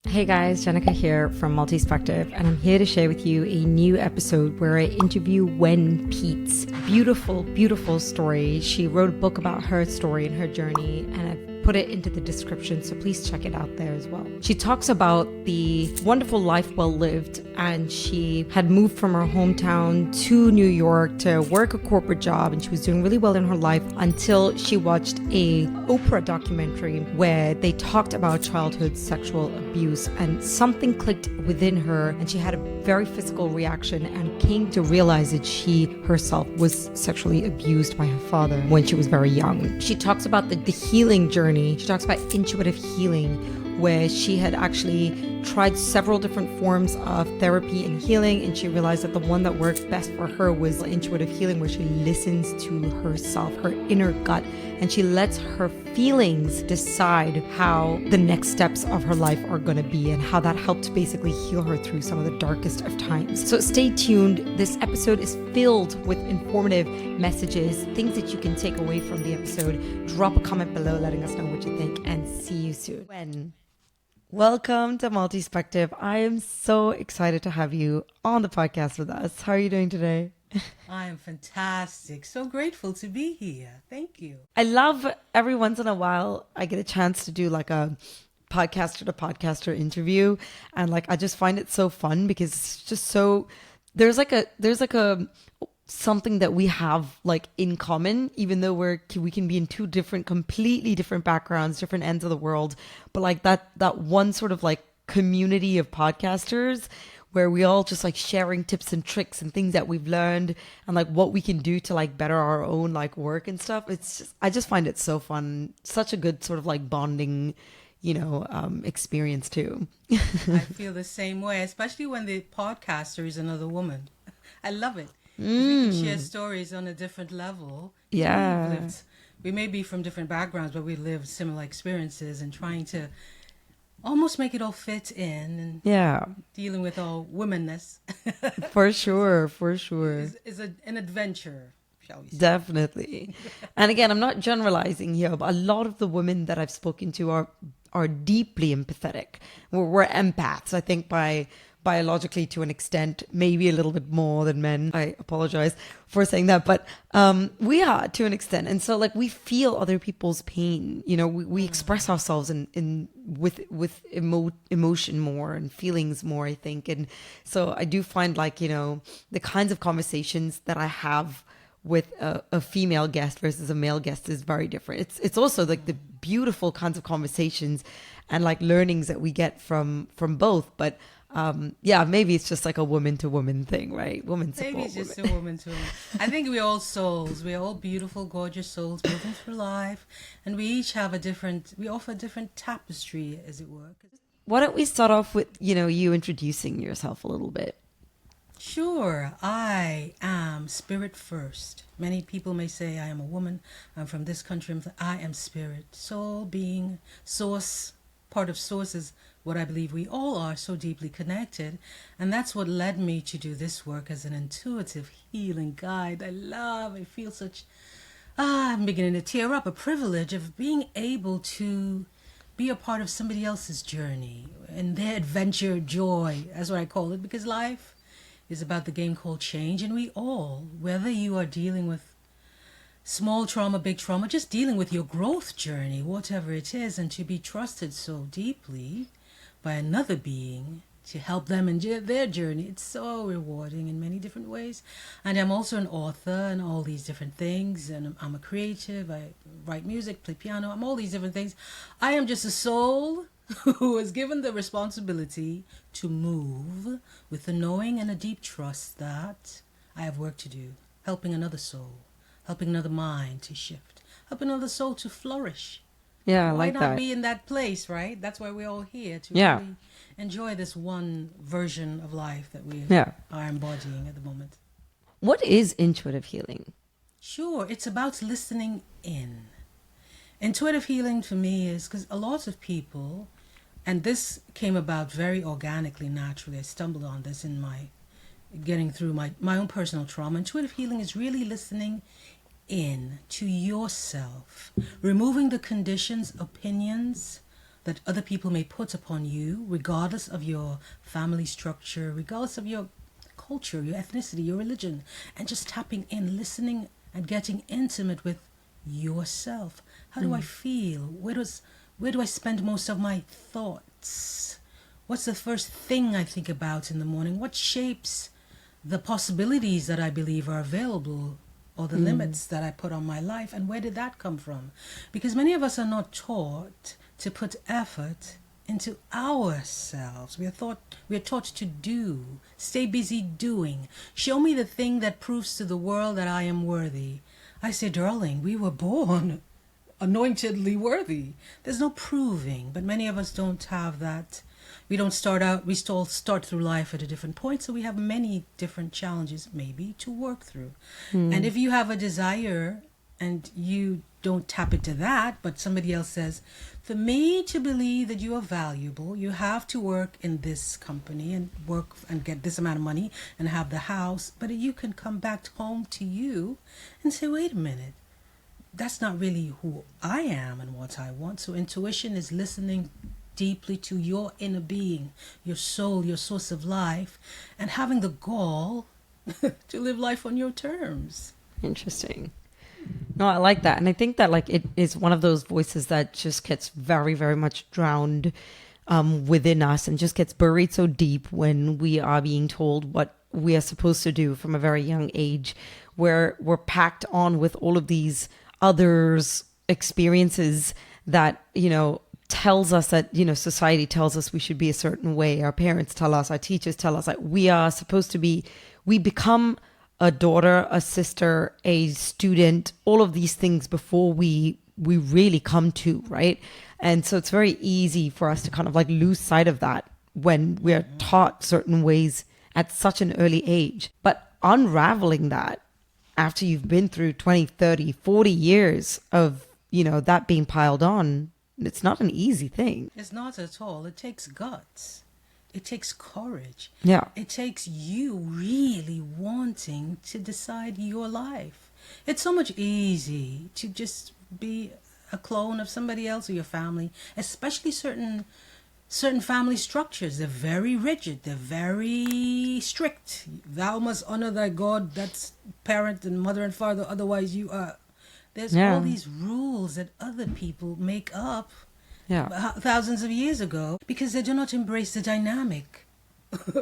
Hey guys, Jenica here from Multispective, and I'm here to share with you a new episode where I interview Wen Peetes. Beautiful, beautiful story. She wrote a book about her story and her journey, and I've put it into the description, so please check it out there as well. She talks about the wonderful life well lived, and she had moved from her hometown to New York to work a corporate job, and she was doing really well in her life until she watched a Oprah documentary where they talked about childhood sexual abuse, and something clicked within her, and she had a very physical reaction and came to realize that she herself was sexually abused by her father when she was very young. She talks about the healing journey. She talks about intuitive healing, where she had actually tried several different forms of therapy and healing, and she realized that the one that worked best for her was intuitive healing, where she listens to herself, her inner gut, and she lets her feelings decide how the next steps of her life are going to be, and how that helped basically heal her through some of the darkest of times. So stay tuned. This episode is filled with informative messages, things that you can take away from the episode. Drop a comment below letting us know what you think, and see you soon. Welcome to Multispective. I am so excited to have you on the podcast with us. How are you doing today? I am fantastic. So grateful to be here. Thank you. I love every once in a while I get a chance to do like a podcaster to podcaster interview, and like I just find it so fun because it's just so there's like a something that we have like in common, even though we can be in two completely different backgrounds, different ends of the world, but like that one sort of like community of podcasters where we all just like sharing tips and tricks and things that we've learned and like what we can do to like better our own like work and stuff. I just find it so fun, such a good sort of like bonding experience too. I feel the same way, especially when the podcaster is another woman. I love it. We can share stories on a different level. Yeah. We may be from different backgrounds, but we lived similar experiences, and trying to almost make it all fit in, and dealing with all womanness. For sure. Is an adventure, shall we say. Definitely. And again, I'm not generalizing here, but a lot of the women that I've spoken to are deeply empathetic. We're empaths, I think, biologically to an extent, maybe a little bit more than men. I apologize for saying that, but we are to an extent. And so like we feel other people's pain, we express ourselves with emotion more and feelings more, I think. And so I do find like, the kinds of conversations that I have with a female guest versus a male guest is very different. It's also like the beautiful kinds of conversations and like learnings that we get from both, but maybe it's just like a woman to woman thing, right? Woman support. Maybe it's just a woman to woman. I think we're all souls. We're all beautiful, gorgeous souls moving through life, and we each have we offer a different tapestry, as it were. Why don't we start off with, you introducing yourself a little bit? Sure. I am spirit first. Many people may say I am a woman. I'm from this country. I am spirit. Soul, being, source. Part of source is what I believe we all are, so deeply connected. And that's what led me to do this work as an intuitive healing guide. I feel such, I'm beginning to tear up, a privilege of being able to be a part of somebody else's journey and their adventure, joy, that's what I call it, because life is about the game called change. And we all, whether you are dealing with small trauma, big trauma, just dealing with your growth journey, whatever it is, and to be trusted so deeply by another being to help them in their journey, it's so rewarding in many different ways. And I'm also an author and all these different things, and I'm a creative. I write music, play piano, I'm all these different things. I am just a soul who was given the responsibility to move with the knowing and a deep trust that I have work to do, helping another soul, helping another mind to shift, helping another soul to flourish. Yeah, I like that. Why not be in that place, right? That's why we're all here, to really enjoy this one version of life that we are embodying at the moment. What is intuitive healing? Sure, it's about listening in. Intuitive healing for me is because a lot of people, and this came about very organically, naturally. I stumbled on this in my getting through my own personal trauma. Intuitive healing is really listening in to yourself, removing the conditions, opinions, that other people may put upon you, regardless of your family structure, regardless of your culture, your ethnicity, your religion, and just tapping in, listening, and getting intimate with yourself. How do I feel? Where do I spend most of my thoughts? What's the first thing I think about in the morning? What shapes the possibilities that I believe are available, or the limits that I put on my life, and where did that come from? Because many of us are not taught to put effort into ourselves. We are taught to do, stay busy doing. Show me the thing that proves to the world that I am worthy. I say, darling, we were born anointedly worthy. There's no proving, but many of us don't have that. We don't start out, we still start through life at a different point, so we have many different challenges maybe to work through. And if you have a desire and you don't tap into that, but somebody else says, for me to believe that you are valuable, you have to work in this company and work and get this amount of money and have the house, but you can come back home to you and say, wait a minute, that's not really who I am and what I want. So intuition is listening deeply to your inner being, your soul, your source of life, and having the gall to live life on your terms. Interesting. No, I like that. And I think that like it is one of those voices that just gets very, very much drowned within us and just gets buried so deep when we are being told what we are supposed to do from a very young age, where we're packed on with all of these others' experiences that, you know, tells us that, you know, society tells us we should be a certain way. Our parents tell us, our teachers tell us that we are supposed to be, we become a daughter, a sister, a student, all of these things before we really come to, right? And so it's very easy for us to kind of like lose sight of that when we're taught certain ways at such an early age. But unraveling that after you've been through 20, 30, 40 years of, you know, that being piled on, it's not an easy thing. It's not at all. It takes guts. It takes courage. Yeah. It takes you really wanting to decide your life. It's so much easy to just be a clone of somebody else or your family, especially certain family structures. They're very rigid. They're very strict. Thou must honor thy God. That's parent and mother and father. Otherwise you are... There's all these rules that other people make up thousands of years ago because they do not embrace the dynamic,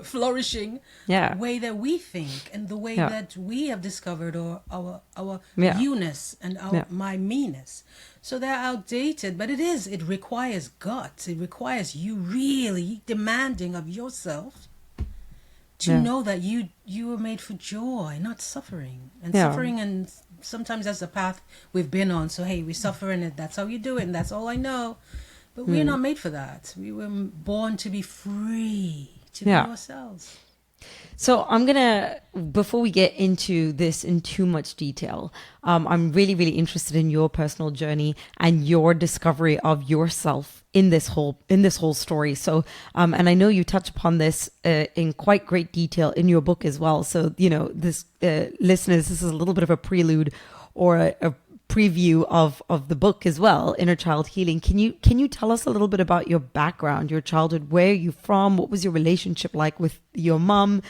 flourishing way that we think and the way that we have discovered our you-ness and my me-ness. So they're outdated, but it requires guts. It requires you really demanding of yourself to know that you were made for joy, not suffering. And suffering, and sometimes that's the path we've been on. So, hey, we suffer and that's how you do it, and that's all I know. But we're not made for that. We were born to be free, to be ourselves. So I'm going to, before we get into this in too much detail, I'm really, really interested in your personal journey and your discovery of yourself in this whole story. So, and I know you touch upon this in quite great detail in your book as well. So, you know, this listeners, this is a little bit of a prelude or a preview of the book as well, Inner Child Healing. Can you tell us a little bit about your background, your childhood? Where are you from? What was your relationship like with your mom?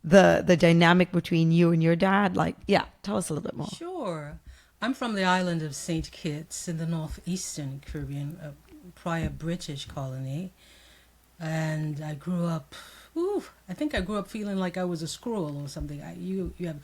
The dynamic between you and your dad? Like, tell us a little bit more. Sure. I'm from the island of St. Kitts in the northeastern Caribbean, a prior British colony. And I grew up, I think I grew up feeling like I was a squirrel or something. You have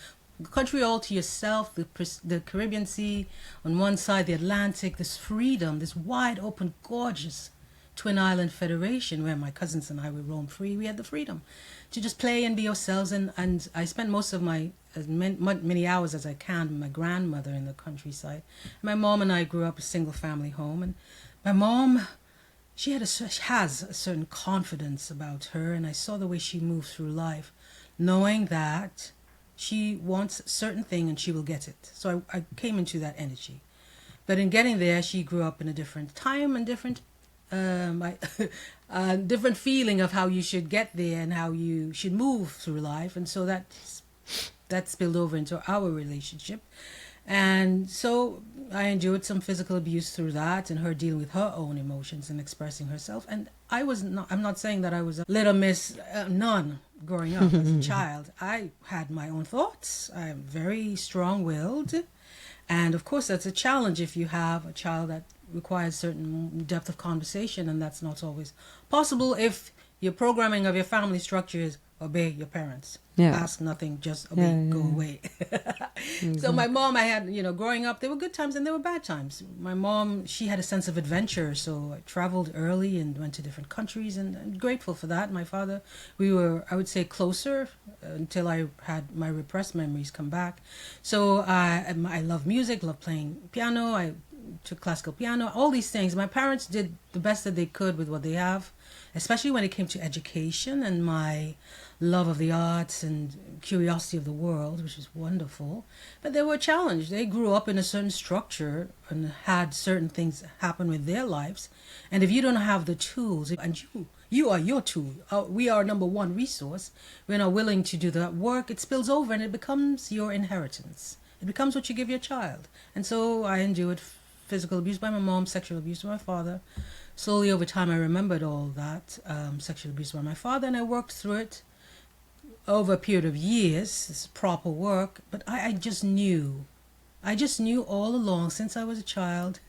country all to yourself, the Caribbean Sea on one side, the Atlantic, this freedom, this wide open, gorgeous Twin Island Federation where my cousins and I would roam free. We had the freedom to just play and be ourselves, and I spent most of my as many hours as I can with my grandmother in the countryside. My mom and I grew up a single family home, and my mom, she has a certain confidence about her, and I saw the way she moved through life, knowing that she wants a certain thing and she will get it. So I came into that energy. But in getting there, she grew up in a different time and different different feeling of how you should get there and how you should move through life. And so that spilled over into our relationship. And so I endured some physical abuse through that, and her dealing with her own emotions and expressing herself. And I'm not saying that I was a little miss none growing up as a child. I had my own thoughts. I'm very strong-willed. And of course, that's a challenge if you have a child that requires certain depth of conversation, and that's not always possible if your programming of your family structure is obey your parents. Yeah. Ask nothing, just obey, go away. So my mom, I had, growing up, there were good times and there were bad times. My mom, she had a sense of adventure, so I traveled early and went to different countries, and I'm grateful for that. My father, we were, I would say, closer until I had my repressed memories come back. So I love music, love playing piano. I took classical piano, all these things. My parents did the best that they could with what they have, especially when it came to education and my love of the arts and curiosity of the world, which is wonderful. But they were challenged. They grew up in a certain structure and had certain things happen with their lives. And if you don't have the tools, and you are your tool, we are number one resource, we're not willing to do that work, it spills over and it becomes your inheritance. It becomes what you give your child. And so I endured physical abuse by my mom, sexual abuse by my father. Slowly over time, I remembered all that, sexual abuse by my father, and I worked through it over a period of years. It's proper work, but I just knew all along since I was a child,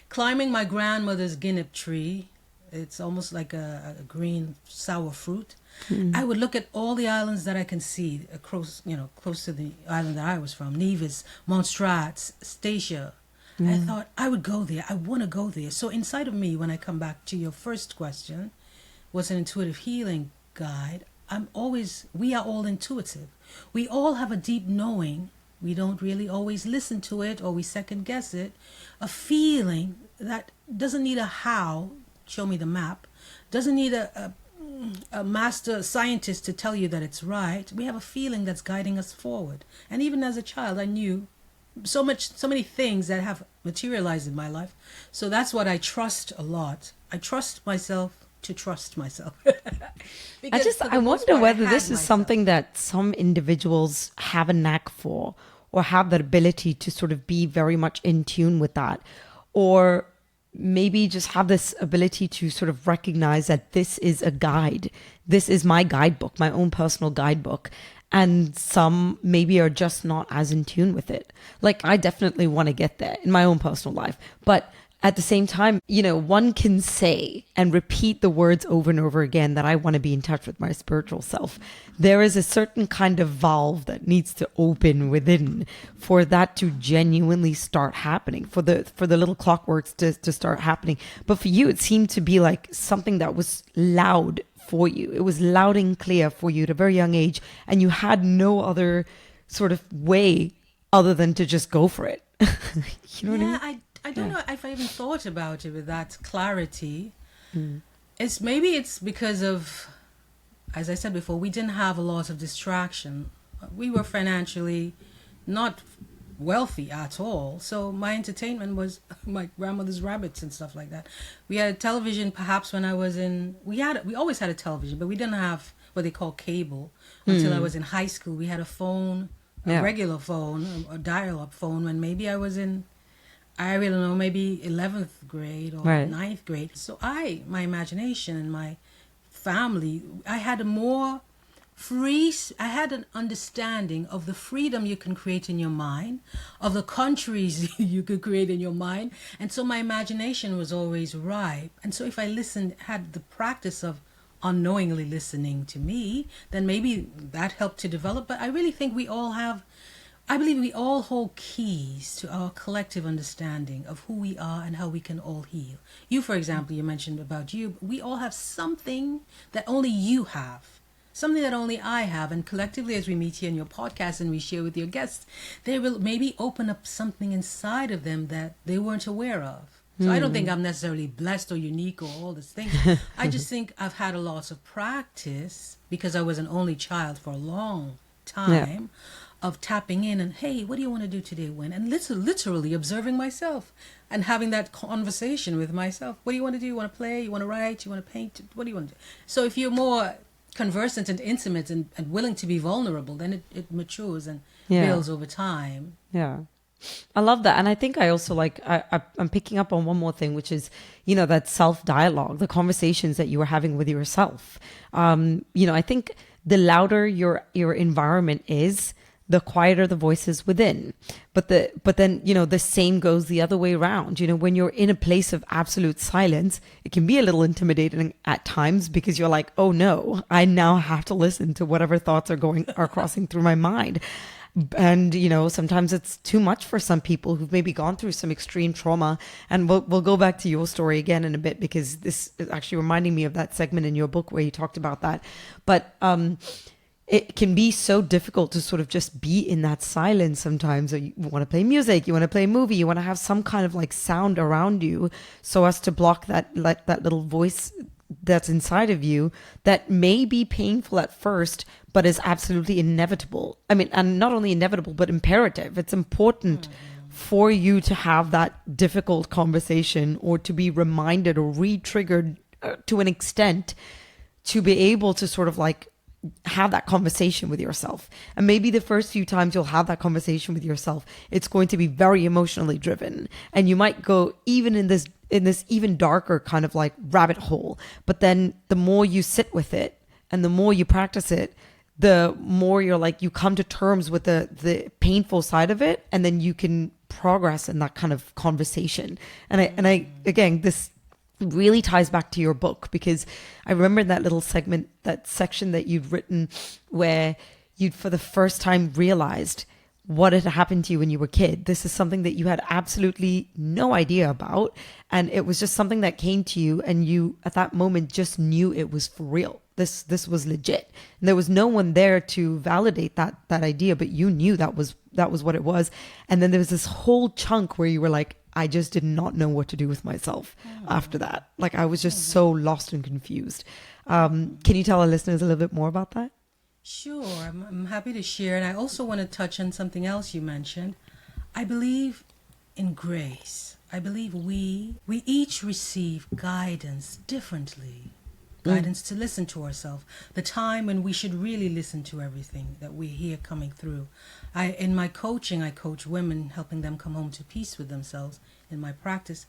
climbing my grandmother's guinea tree. It's almost like a green sour fruit. I would look at all the islands that I can see across, close to the island that I was from, Nevis, Montserrat, Statia. I thought I would go there. I want to go there. So inside of me, when I come back to your first question, was an intuitive healing guide. We are all intuitive. We all have a deep knowing. We don't really always listen to it, or we second guess it. A feeling that doesn't need a how, show me the map, doesn't need a master scientist to tell you that it's right. We have a feeling that's guiding us forward. And even as a child, I knew so many things that have materialized in my life. So that's what I trust a lot. I trust myself to trust myself. I wonder whether this is something that some individuals have a knack for, or have that ability to sort of be very much in tune with that, or maybe just have this ability to sort of recognize that this is a guide. This is my guidebook, my own personal guidebook. And some maybe are just not as in tune with it. Like, I definitely want to get there in my own personal life. But at the same time, one can say and repeat the words over and over again that I want to be in touch with my spiritual self. There is a certain kind of valve that needs to open within for that to genuinely start happening, for the little clockworks to start happening. But for you, it seemed to be like something that was loud for you. It was loud and clear for you at a very young age, and you had no other sort of way other than to just go for it. You know what I mean? I don't know if I even thought about it with that clarity. It's because of, as I said before, we didn't have a lot of distraction. We were financially not wealthy at all, so my entertainment was my grandmother's rabbits and stuff like that. We had a television perhaps when I was we always had a television, but we didn't have what they call cable until I was in high school. We had a phone, a regular phone, a dial-up phone, when maybe I was in, I really don't know, maybe 11th grade or 9th grade. So my imagination and my family, I had I had an understanding of the freedom you can create in your mind, of the countries you could create in your mind. And so my imagination was always ripe. And so if I had the practice of unknowingly listening to me, then maybe that helped to develop. But I really think I believe we all hold keys to our collective understanding of who we are and how we can all heal. You, for example, you mentioned about you. We all have something that only you have. Something that only I have, and collectively as we meet here in your podcast and we share with your guests, they will maybe open up something inside of them that they weren't aware of. So I don't think I'm necessarily blessed or unique or all these things. I just think I've had a lot of practice because I was an only child for a long time of tapping in and, hey, what do you want to do today, Wen? And literally observing myself and having that conversation with myself. What do you want to do? You want to play? You want to write? You want to paint? What do you want to do? So if you're more conversant and intimate and willing to be vulnerable, then it matures and builds over time. Yeah. I love that. And I think I also like, I'm picking up on one more thing, which is, that self-dialogue, the conversations that you were having with yourself. I think the louder your environment is, the quieter the voices within. But then, the same goes the other way around. When you're in a place of absolute silence, it can be a little intimidating at times because you're like, oh no, I now have to listen to whatever thoughts are crossing through my mind. And sometimes it's too much for some people who've maybe gone through some extreme trauma. And we'll go back to your story again in a bit, because this is actually reminding me of that segment in your book where you talked about that. But it can be so difficult to sort of just be in that silence sometimes. Or you want to play music, you want to play a movie, you want to have some kind of like sound around you so as to block that little voice that's inside of you that may be painful at first, but is absolutely inevitable. I mean, and not only inevitable, but imperative. It's important for you to have that difficult conversation, or to be reminded or re-triggered to an extent, to be able to sort of like have that conversation with yourself. And maybe the first few times you'll have that conversation with yourself, it's going to be very emotionally driven, and you might go even in this even darker kind of like rabbit hole. But then the more you sit with it and the more you practice it, the more you're like, you come to terms with the painful side of it, and then you can progress in that kind of conversation. And I again, this really ties back to your book, because I remember that little segment, that section that you'd written where you'd for the first time realized what had happened to you when you were a kid. This is something that you had absolutely no idea about. And it was just something that came to you, and you at that moment just knew it was for real. This was legit. And there was no one there to validate that idea, but you knew that was what it was. And then there was this whole chunk where you were like, I just did not know what to do with myself after that. Like, I was just so lost and confused. Can you tell our listeners a little bit more about that? Sure, I'm happy to share. And I also want to touch on something else you mentioned. I believe in grace. I believe we each receive guidance differently. Guidance to listen to ourselves. The time when we should really listen to everything that we hear coming through. In my coaching, I coach women, helping them come home to peace with themselves in my practice.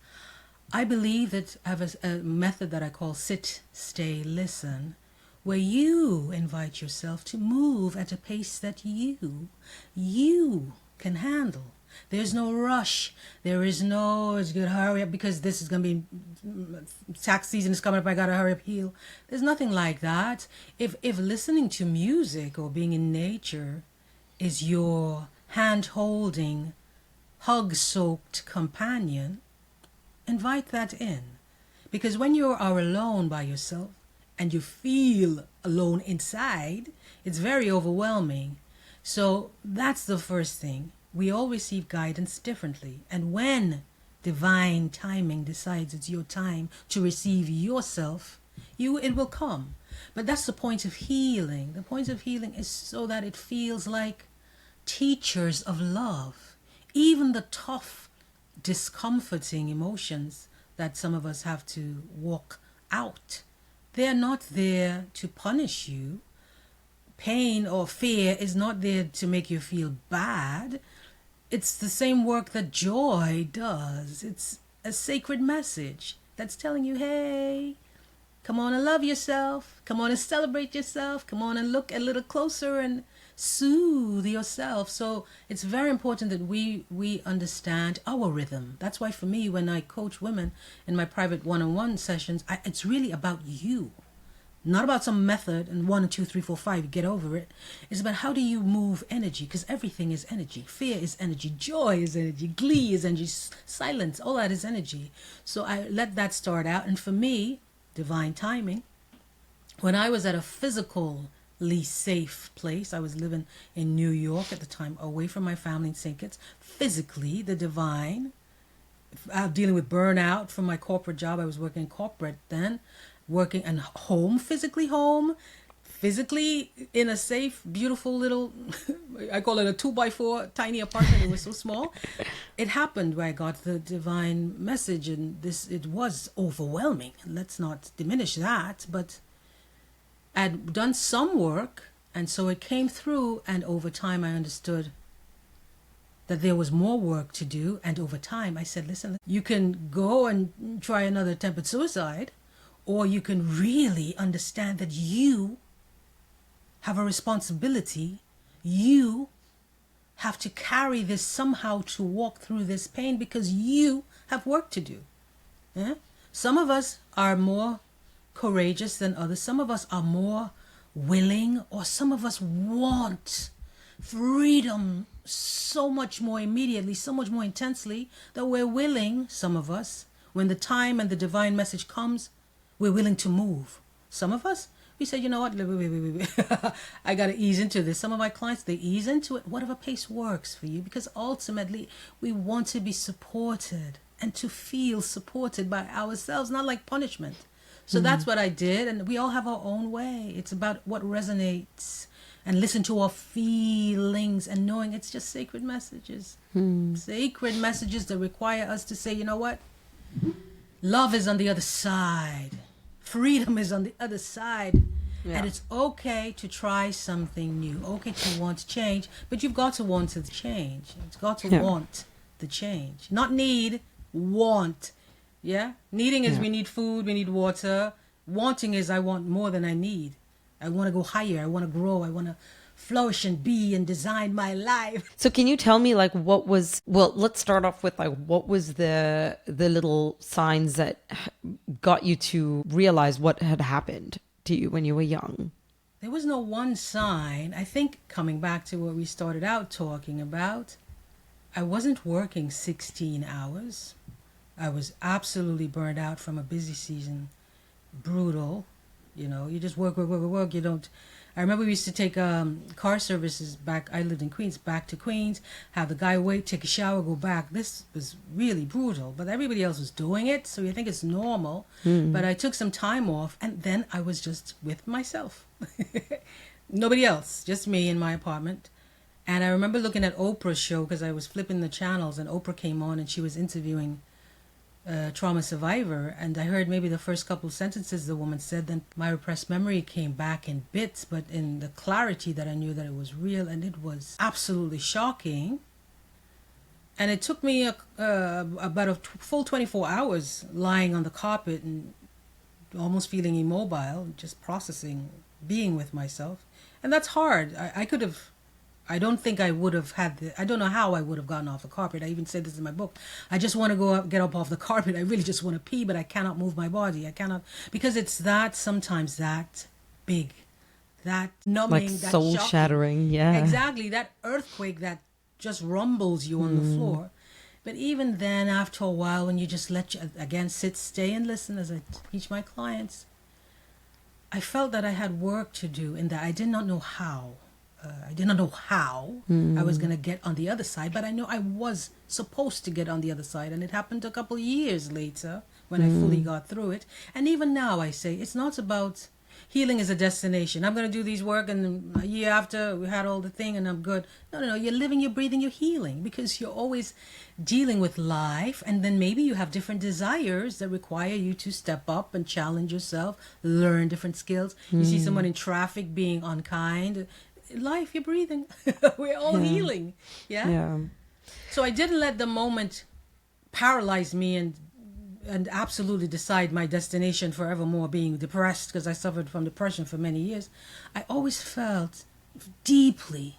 I believe that I have a method that I call sit, stay, listen, where you invite yourself to move at a pace that you can handle. There's no rush. There is no, it's good, hurry up because this is going to be, tax season is coming up, I got to hurry up, heal. There's nothing like that. If listening to music or being in nature is your hand-holding, hug-soaked companion, invite that in. Because when you are alone by yourself and you feel alone inside, it's very overwhelming. So that's the first thing. We all receive guidance differently. And when divine timing decides it's your time to receive yourself, it will come. But that's the point of healing. The point of healing is so that it feels like teachers of love. Even the tough, discomforting emotions that some of us have to walk out, they're not there to punish you. Pain or fear is not there to make you feel bad. It's the same work that joy does. It's a sacred message that's telling you, hey, come on and love yourself. Come on and celebrate yourself. Come on and look a little closer and soothe yourself. So it's very important that we understand our rhythm. That's why for me, when I coach women in my private one-on-one sessions, it's really about you. Not about some method and 1, 2, 3, 4, 5, get over it. It's about how do you move energy, because everything is energy. Fear is energy, joy is energy, glee is energy, silence, all that is energy. So I let that start out. And for me, divine timing, when I was at a physically safe place, I was living in New York at the time, away from my family in St. Kitts, physically, the divine, dealing with burnout from my corporate job. I was working in corporate then, working and home, physically in a safe, beautiful little, I call it a 2x4 tiny apartment. It was so small. It happened where I got the divine message, and it was overwhelming. Let's not diminish that, but I'd done some work, and so it came through, and over time I understood that there was more work to do. And over time, I said, listen, you can go and try another attempt at suicide, or you can really understand that you have a responsibility. You have to carry this somehow to walk through this pain because you have work to do. Yeah? Some of us are more courageous than others. Some of us are more willing, or some of us want freedom so much more immediately, so much more intensely, that we're willing, some of us, when the time and the divine message comes, we're willing to move. Some of us, we say, you know what, wait. I got to ease into this. Some of my clients, they ease into it, whatever pace works for you, because ultimately we want to be supported and to feel supported by ourselves, not like punishment. So that's what I did, and we all have our own way. It's about what resonates, and listen to our feelings, and knowing it's just sacred messages. Sacred messages that require us to say, you know what? Love is on the other side. Freedom is on the other side. Yeah. And it's okay to try something new. Okay to want change, but you've got to want the change. It's got to want the change. Not need, want. Yeah? Needing is we need food, we need water. Wanting is I want more than I need. I want to go higher. I want to grow. I want to flourish and be and design my life. So can you tell me like what was, well, let's start off with like what was the little signs that got you to realize what had happened to you when you were young? There was no one sign. I think coming back to what we started out talking about, I wasn't working 16 hours. I was absolutely burned out from a busy season. Brutal. You know, you just work. You don't. I remember we used to take car services back. I lived in Queens, back to Queens, have the guy wait, take a shower, go back. This was really brutal, but everybody else was doing it, so you think it's normal. But I took some time off, and then I was just with myself. Nobody else, just me in my apartment. And I remember looking at Oprah's show because I was flipping the channels, and Oprah came on, and she was interviewing trauma survivor, and I heard maybe the first couple of sentences the woman said, then my repressed memory came back in bits, but in the clarity that I knew that it was real, and it was absolutely shocking. And it took me about a full 24 hours lying on the carpet and almost feeling immobile, just processing being with myself. And that's hard. I don't think I would have I don't know how I would have gotten off the carpet. I even said this in my book. I just want to go up, get up off the carpet. I really just want to pee, but I cannot move my body. I cannot, because it's sometimes that big, that numbing, like that soul shocking. Shattering. Yeah. Exactly. That earthquake that just rumbles you on the floor. But even then, after a while, when you just again, sit, stay, and listen, as I teach my clients, I felt that I had work to do in that I did not know how. I did not know how I was going to get on the other side, but I know I was supposed to get on the other side, and it happened a couple of years later when I fully got through it. And even now I say, it's not about healing as a destination. I'm going to do these work, and a year after we had all the thing and I'm good. No. You're living, you're breathing, you're healing, because you're always dealing with life, and then maybe you have different desires that require you to step up and challenge yourself, learn different skills. You see someone in traffic being unkind. Life, you're breathing. We're all healing. Yeah. So I didn't let the moment paralyze me and absolutely decide my destination forevermore, being depressed, because I suffered from depression for many years. I always felt deeply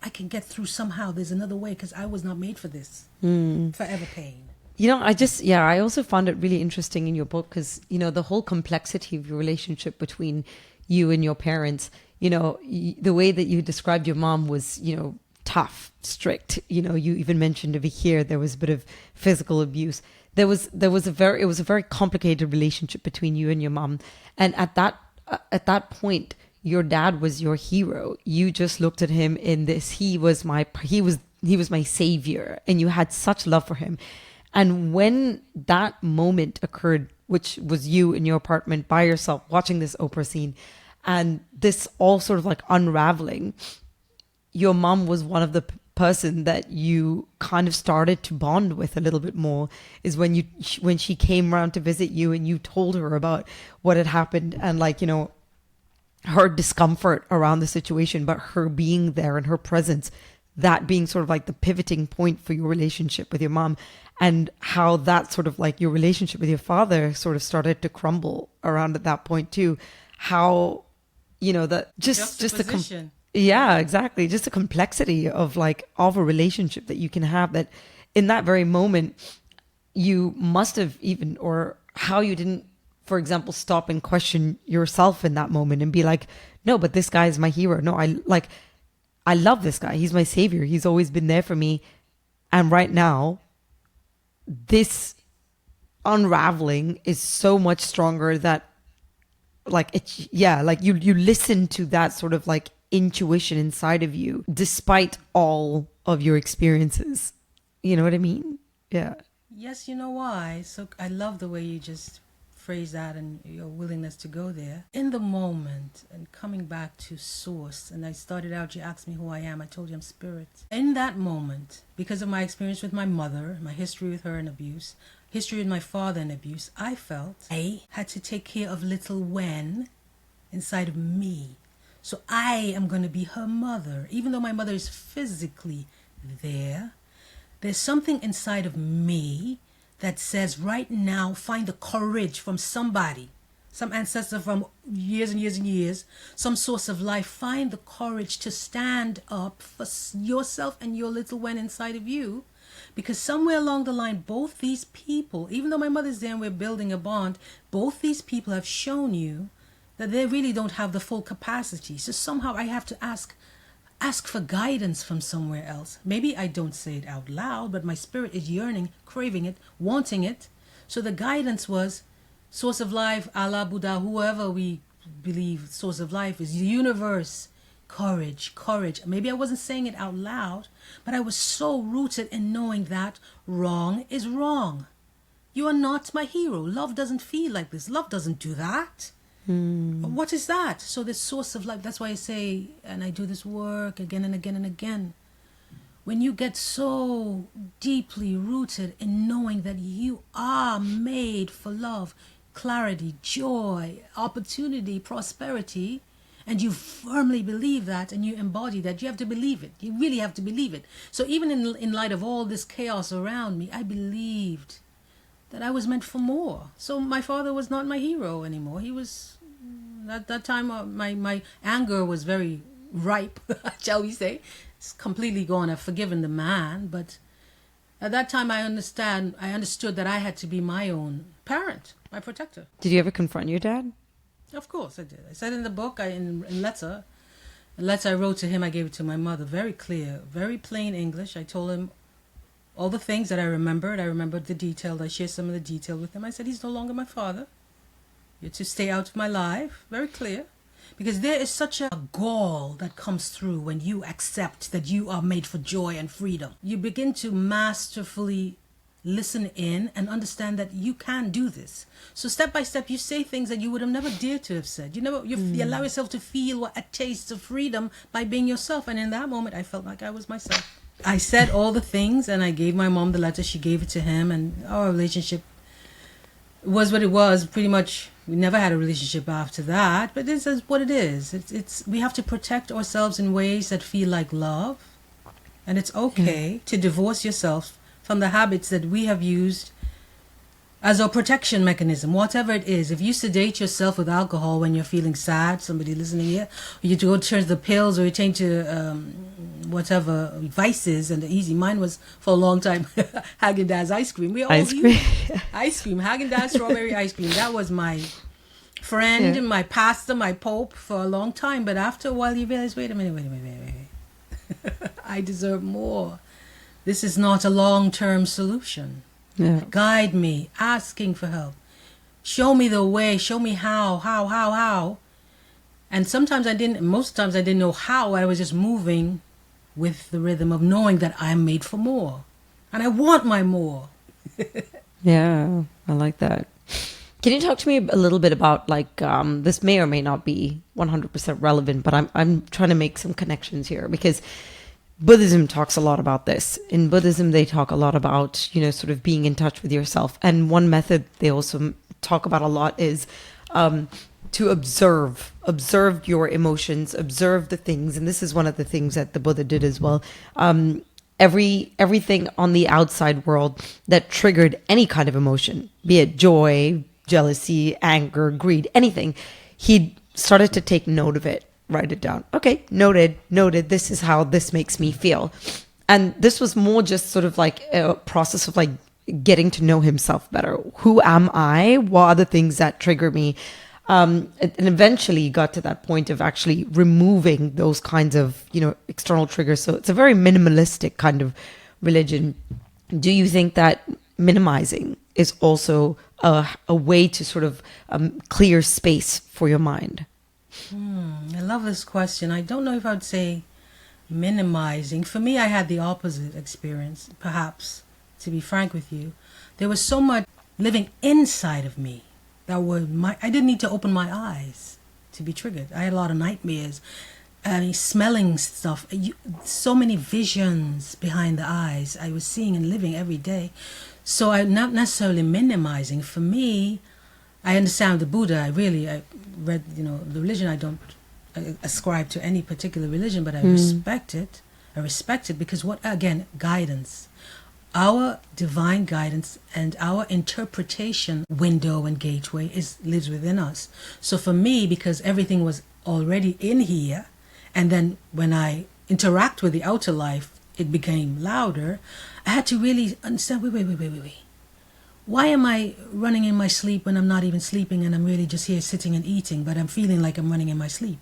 I can get through somehow. There's another way, because I was not made for this. Forever pain. You know, I also found it really interesting in your book because, you know, the whole complexity of your relationship between you and your parents. You know, the way that you described your mom was, you know, tough, strict. You know, you even mentioned over here there was a bit of physical abuse. It was a very complicated relationship between you and your mom. And at that point, your dad was your hero. You just looked at him in this. He was my savior, and you had such love for him. And when that moment occurred, which was you in your apartment by yourself watching this Oprah scene, and this all sort of like unraveling, your mom was one of the person that you kind of started to bond with a little bit more, is when she came around to visit you and you told her about what had happened and, like, you know, her discomfort around the situation, but her being there and her presence, that being sort of like the pivoting point for your relationship with your mom, and how that sort of like your relationship with your father sort of started to crumble around at that point too. How, you know, that just the yeah, exactly. Just the complexity of like of a relationship that you can have, that in that very moment you must have even, or how you didn't, for example, stop and question yourself in that moment and be like, no, but this guy is my hero. No, I love this guy. He's my savior. He's always been there for me. And right now, this unraveling is so much stronger that like it, yeah, like you listen to that sort of like intuition inside of you despite all of your experiences. You know what I mean? Yeah. Yes, you know why. So I love the way you just phrase that and your willingness to go there. In the moment and coming back to source, and I started out, you asked me who I am, I told you I'm spirit. In that moment, because of my experience with my mother, my history with her and abuse, history with my father and abuse, I felt I had to take care of little Wen inside of me. So I am going to be her mother. Even though my mother is physically there, there's something inside of me that says right now, find the courage from somebody, some ancestor from years and years and years, some source of life. Find the courage to stand up for yourself and your little one inside of you. Because somewhere along the line, both these people, even though my mother's there and we're building a bond, both these people have shown you that they really don't have the full capacity. So somehow I have to ask for guidance from somewhere else. Maybe I don't say it out loud, but my spirit is yearning, craving it, wanting it. So the guidance was source of life, Allah, Buddha, whoever we believe source of life is, the universe. Courage, courage. Maybe I wasn't saying it out loud, but I was so rooted in knowing that wrong is wrong. You are not my hero. Love doesn't feel like this. Love doesn't do that. What is that? So the source of life, that's why I say, and I do this work again and again and again. When you get so deeply rooted in knowing that you are made for love, clarity, joy, opportunity, prosperity, and you firmly believe that and you embody that, you have to believe it. You really have to believe it. So even in light of all this chaos around me, I believed that I was meant for more. So my father was not my hero anymore. He was, at that time, my anger was very ripe, shall we say. It's completely gone. I've forgiven the man. But at that time, I understood that I had to be my own parent, my protector. Did you ever confront your dad? Of course I did. I said in the book, in letter I wrote to him, I gave it to my mother. Very clear, very plain English. I told him all the things that I remembered. I remembered the detail. I shared some of the detail with him. I said, he's no longer my father. You're to stay out of my life. Very clear. Because there is such a gall that comes through when you accept that you are made for joy and freedom. You begin to masterfully listen in and understand that you can do this. So step by step, you say things that you would have never dared to have said. You allow yourself to feel a taste of freedom by being yourself. And in that moment, I felt like I was myself. I said all the things and I gave my mom the letter. She gave it to him, and our relationship was what it was. Pretty much, we never had a relationship after that. But this is what it is. It's we have to protect ourselves in ways that feel like love, and it's okay to divorce yourself from the habits that we have used as a protection mechanism, whatever it is. If you sedate yourself with alcohol when you're feeling sad, somebody listening here, or you go turn to the pills, or you change to whatever vices, and the easy. Mine was for a long time Haagen-Dazs ice cream. We all ice cream, Haagen-Dazs strawberry ice cream. That was my friend, my pastor, my pope for a long time. But after a while, you realize, wait a minute. I deserve more. This is not a long-term solution. Yeah. Guide me, asking for help. Show me the way, show me how. And sometimes most times I didn't know how. I was just moving with the rhythm of knowing that I'm made for more. And I want my more. Yeah, I like that. Can you talk to me a little bit about, like, this may or may not be 100% relevant, but I'm trying to make some connections here, because Buddhism talks a lot about this. In Buddhism, they talk a lot about, sort of being in touch with yourself. And one method they also talk about a lot is to observe your emotions, observe the things. And this is one of the things that the Buddha did as well. Everything on the outside world that triggered any kind of emotion, be it joy, jealousy, anger, greed, anything, he started to take note of it, write it down. Okay, noted. This is how this makes me feel. And this was more just sort of like a process of like getting to know himself better. Who am I? What are the things that trigger me? And eventually got to that point of actually removing those kinds of, external triggers. So it's a very minimalistic kind of religion. Do you think that minimizing is also a way to sort of clear space for your mind? I love this question. I don't know if I would say minimizing. For me, I had the opposite experience, perhaps, to be frank with you. There was so much living inside of me that I didn't need to open my eyes to be triggered. I had a lot of nightmares, smelling stuff, so many visions behind the eyes I was seeing and living every day. So I'm not necessarily minimizing. For me, I understand the Buddha. I read, the religion. I don't ascribe to any particular religion, but I respect it. I respect it because guidance. Our divine guidance and our interpretation window and gateway lives within us. So for me, because everything was already in here, and then when I interact with the outer life, it became louder, I had to really understand, wait. Why am I running in my sleep when I'm not even sleeping and I'm really just here sitting and eating, but I'm feeling like I'm running in my sleep?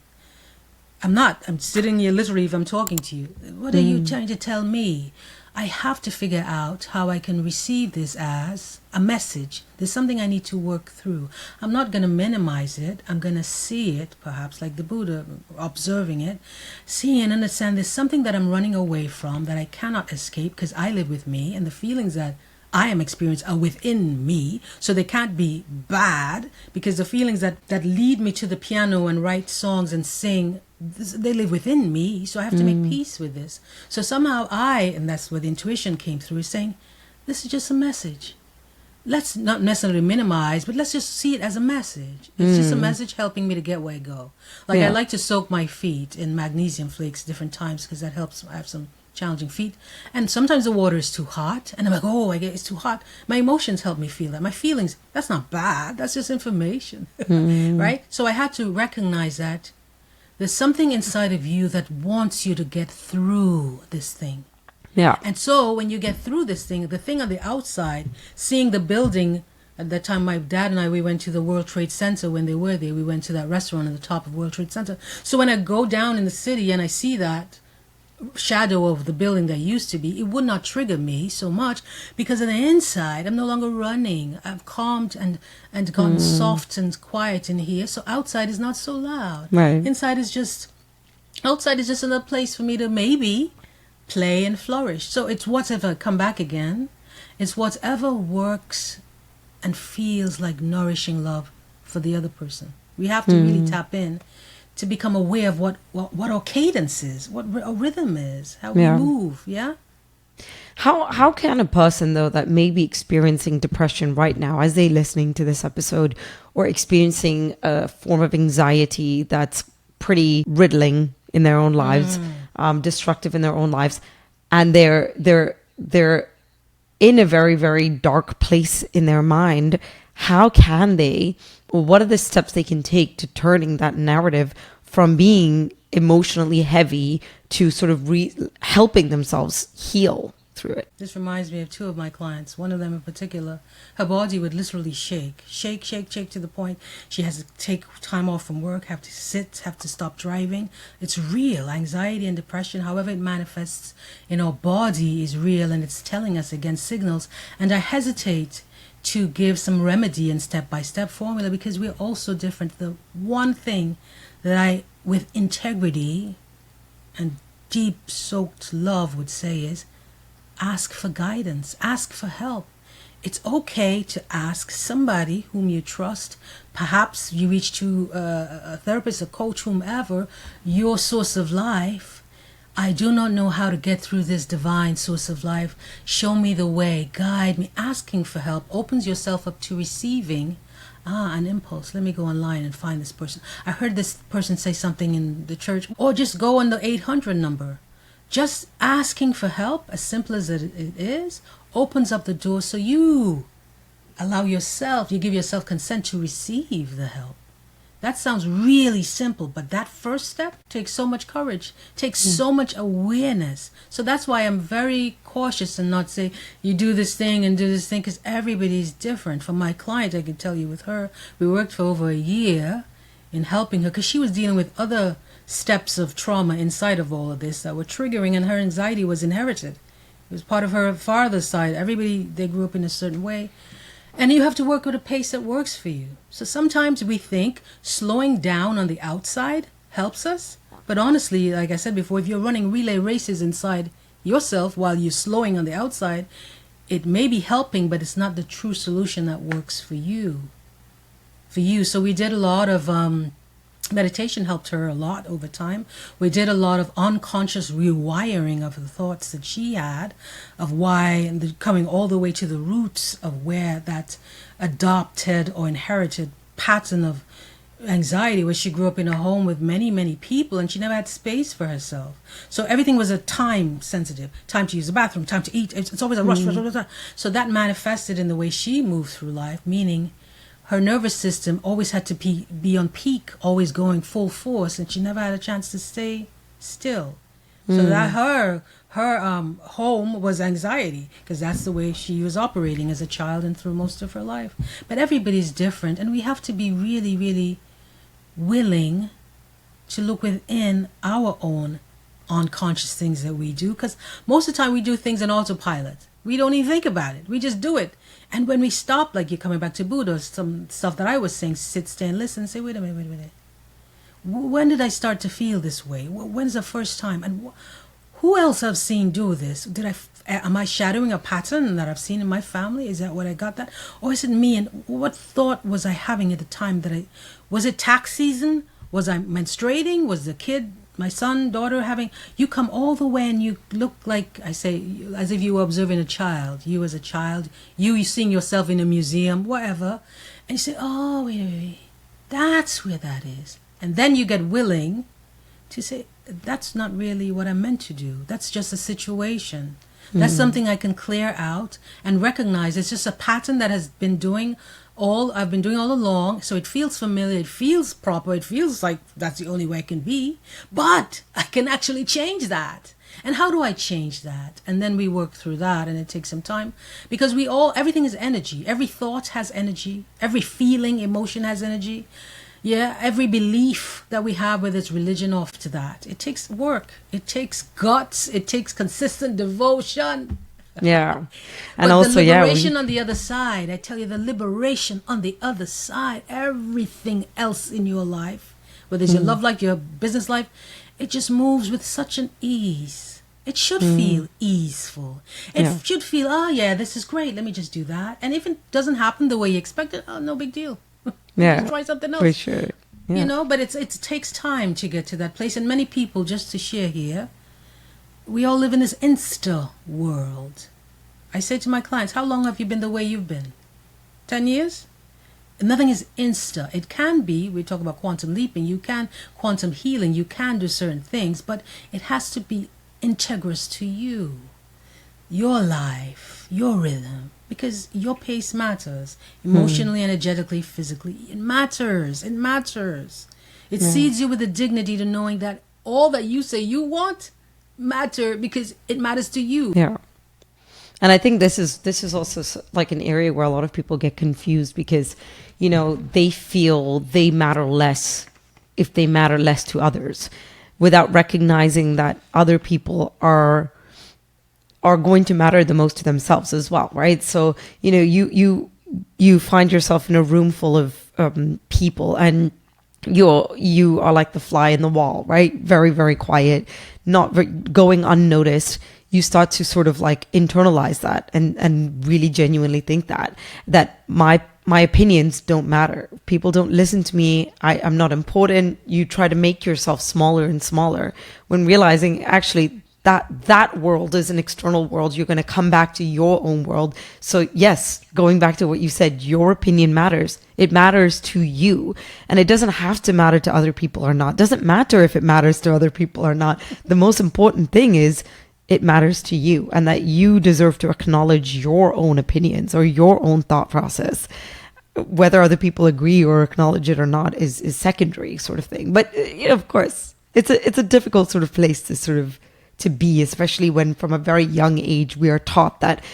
I'm not. I'm sitting here literally if I'm talking to you. What are you trying to tell me? I have to figure out how I can receive this as a message. There's something I need to work through. I'm not going to minimize it. I'm going to see it, perhaps like the Buddha, observing it, see and understand there's something that I'm running away from that I cannot escape because I live with me, and the feelings that I am experiencing are within me, so they can't be bad, because the feelings that lead me to the piano and write songs and sing, they live within me, so I have to make peace with this. So somehow and that's where the intuition came through, is saying, this is just a message. Let's not necessarily minimize, but let's just see it as a message. It's just a message helping me to get where I go. Like I like to soak my feet in magnesium flakes different times because that helps. I have some challenging feet, and sometimes the water is too hot and I'm like, it's too hot. My emotions help me feel that. My feelings, that's not bad, that's just information. Right? So I had to recognize that there's something inside of you that wants you to get through this thing. And so when you get through this thing, the thing on the outside, seeing the building, at that time my dad and we went to the World Trade Center. When they were there, we went to that restaurant at the top of World Trade Center. So when I go down in the city and I see that shadow of the building that used to be, it would not trigger me so much, because on the inside I'm no longer running. I've calmed and gone soft and quiet in here, so outside is not so loud. Outside is just another place for me to maybe play and flourish. So it's whatever, come back again, it's whatever works and feels like nourishing love for the other person. We have to really tap in to become aware of what our cadence is, what our rhythm is, how we move. How can a person, though, that may be experiencing depression right now, as they're listening to this episode, or experiencing a form of anxiety that's pretty riddling in their own lives, destructive in their own lives, and they're in a very, very dark place in their mind, how can they, or what are the steps they can take to turning that narrative from being emotionally heavy to sort of helping themselves heal through it? This reminds me of two of my clients. One of them in particular, her body would literally shake to the point she has to take time off from work, have to sit, have to stop driving. It's real. Anxiety and depression, however it manifests in our body, is real, and it's telling us against signals. And I hesitate to give some remedy and step-by-step formula, because we're all so different. The one thing that I, with integrity and deep soaked love, would say is, ask for guidance, ask for help. It's okay to ask somebody whom you trust. Perhaps you reach to a therapist, a coach, whomever, your source of life. I do not know how to get through this divine source of life. Show me the way, guide me. Asking for help opens yourself up to receiving an impulse. Let me go online and find this person. I heard this person say something in the church. Or just go on the 800 number. Just asking for help, as simple as it is, opens up the door so you you give yourself consent to receive the help. That sounds really simple, but that first step takes so much courage, takes so much awareness. So that's why I'm very cautious and not say, you do this thing and do this thing, because everybody's different. For my client, I can tell you with her, we worked for over a year in helping her, because she was dealing with other steps of trauma inside of all of this that were triggering, and her anxiety was inherited. It was part of her father's side. Everybody, they grew up in a certain way. And you have to work with a pace that works for you. So sometimes we think slowing down on the outside helps us. But honestly, like I said before, if you're running relay races inside yourself while you're slowing on the outside, it may be helping, but it's not the true solution that works for you. So we did a lot of meditation, helped her a lot over time. We did a lot of unconscious rewiring of the thoughts that she had, of why, and coming all the way to the roots of where that adopted or inherited pattern of anxiety, where she grew up in a home with many, many people and she never had space for herself. So everything was a time sensitive. Time to use the bathroom, time to eat. It's always a rush. So that manifested in the way she moved through life, meaning her nervous system always had to be on peak, always going full force, and she never had a chance to stay still. So that her home was anxiety, because that's the way she was operating as a child and through most of her life. But everybody's different, and we have to be really, really willing to look within our own unconscious things that we do, because most of the time we do things in autopilot. We don't even think about it. We just do it. And when we stop, like you're coming back to Buddha, some stuff that I was saying, sit, stay, and listen, say, wait a minute. When did I start to feel this way? When's the first time? And who else I've seen do this? Am I shadowing a pattern that I've seen in my family? Is that what I got that? Or is it me? And what thought was I having at the time was it tax season? Was I menstruating? Was the kid, my son, daughter you come all the way and you look like, I say, as if you were observing a child. You as a child, you seeing yourself in a museum, whatever. And you say, oh, wait, that's where that is. And then you get willing to say, that's not really what I meant to do. That's just a situation. That's something I can clear out and recognize. It's just a pattern that I've been doing all along. So it feels familiar. It feels proper. It feels like that's the only way it can be. But I can actually change that. And how do I change that? And then we work through that, and it takes some time, because everything is energy. Every thought has energy. Every feeling, emotion has energy. Yeah, every belief that we have, whether it's religion or to that, it takes work. It takes guts. It takes consistent devotion. Yeah. And also, the liberation on the other side, I tell you, the liberation on the other side, everything else in your life, whether it's your love life, your business life, it just moves with such an ease. It should feel easeful. It should feel, this is great. Let me just do that. And if it doesn't happen the way you expected, no big deal. Just try something else. For sure. Yeah. But it takes time to get to that place. And many people, just to share here, we all live in this Insta world. I say to my clients, how long have you been the way you've been? 10 years? Nothing is Insta. It can be, we talk about quantum leaping, quantum healing, you can do certain things, but it has to be integrous to you, your life, your rhythm, because your pace matters, emotionally, energetically, physically. It matters. It seeds you with the dignity to knowing that all that you say you want matter, because it matters to you. Yeah. And I think this is also like an area where a lot of people get confused, because, they feel they matter less if they matter less to others, without recognizing that other people are going to matter the most to themselves as well, right? So, you find yourself in a room full of people, and you are like the fly in the wall, right? Very, very quiet, going unnoticed. You start to sort of like internalize that and really genuinely think that my opinions don't matter. People don't listen to me. I'm not important. You try to make yourself smaller and smaller, when realizing actually that world is an external world. You're going to come back to your own world. So yes, going back to what you said, your opinion matters. It matters to you, and it doesn't have to matter to other people or not. It doesn't matter if it matters to other people or not. The most important thing is it matters to you, and that you deserve to acknowledge your own opinions or your own thought process. Whether other people agree or acknowledge it or not is secondary sort of thing. But of course, it's a difficult sort of place to be, especially when from a very young age we are taught that,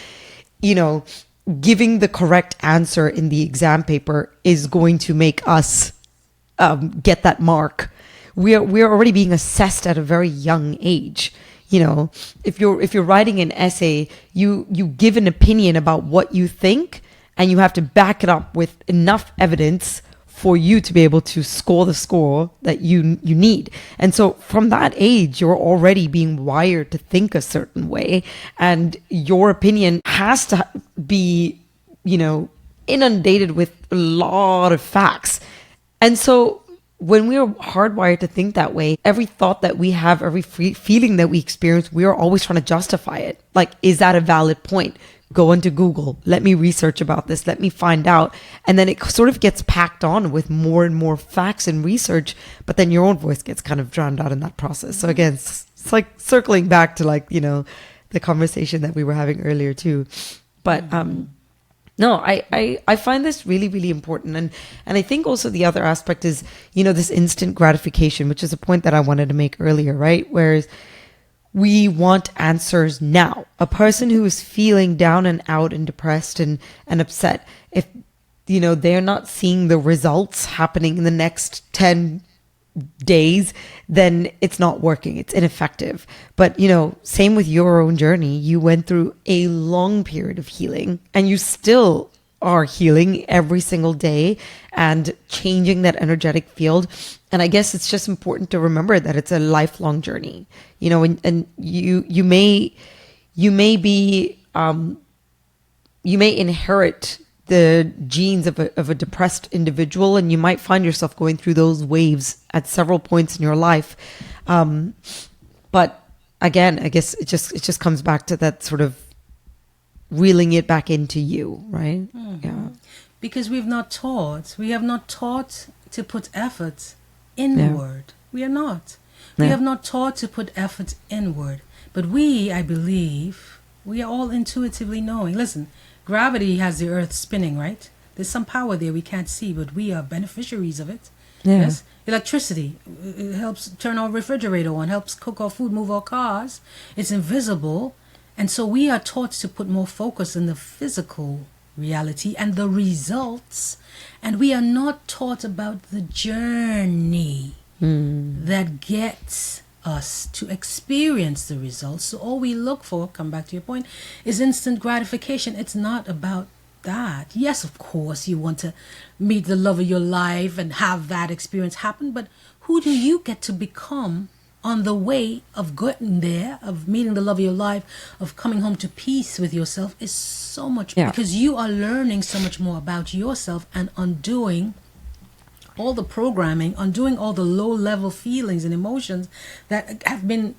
giving the correct answer in the exam paper is going to make us get that mark. We're already being assessed at a very young age. If you're writing an essay, you give an opinion about what you think, and you have to back it up with enough evidence for you to be able to score the score that you need. And so from that age, you're already being wired to think a certain way, and your opinion has to be, inundated with a lot of facts. And so when we're hardwired to think that way, every thought that we have, every feeling that we experience, we are always trying to justify it. Like, is that a valid point? Go into Google. Let me research about this. Let me find out. And then it sort of gets packed on with more and more facts and research, but then your own voice gets kind of drowned out in that process. So again, it's like circling back to the conversation that we were having earlier too. But no, I find this really, really important. And I think also the other aspect is, this instant gratification, which is a point that I wanted to make earlier, right? Whereas we want answers now. A person who is feeling down and out and depressed and upset, if, they're not seeing the results happening in the next 10 days, then it's not working. It's ineffective. But, same with your own journey. You went through a long period of healing, and you still are healing every single day and changing that energetic field. And I guess it's just important to remember that it's a lifelong journey, and you may inherit the genes of a depressed individual, and you might find yourself going through those waves at several points in your life. But again, I guess it just comes back to that sort of reeling it back into you, right? Mm-hmm. Yeah. Because we have not taught to put effort inward. Yeah. We are not. We have not taught to put effort inward. But I believe, we are all intuitively knowing. Listen, gravity has the earth spinning, right? There's some power there we can't see, but we are beneficiaries of it. Yeah. Yes? Electricity, it helps turn our refrigerator on, helps cook our food, move our cars. It's invisible. And so we are taught to put more focus in the physical reality and the results. And we are not taught about the journey that gets us to experience the results. So all we look for, come back to your point, is instant gratification. It's not about that. Yes, of course, you want to meet the love of your life and have that experience happen. But who do you get to become on the way of getting there, of meeting the love of your life, of coming home to peace with yourself? Is so much, because you are learning so much more about yourself and undoing all the programming, undoing all the low-level feelings and emotions that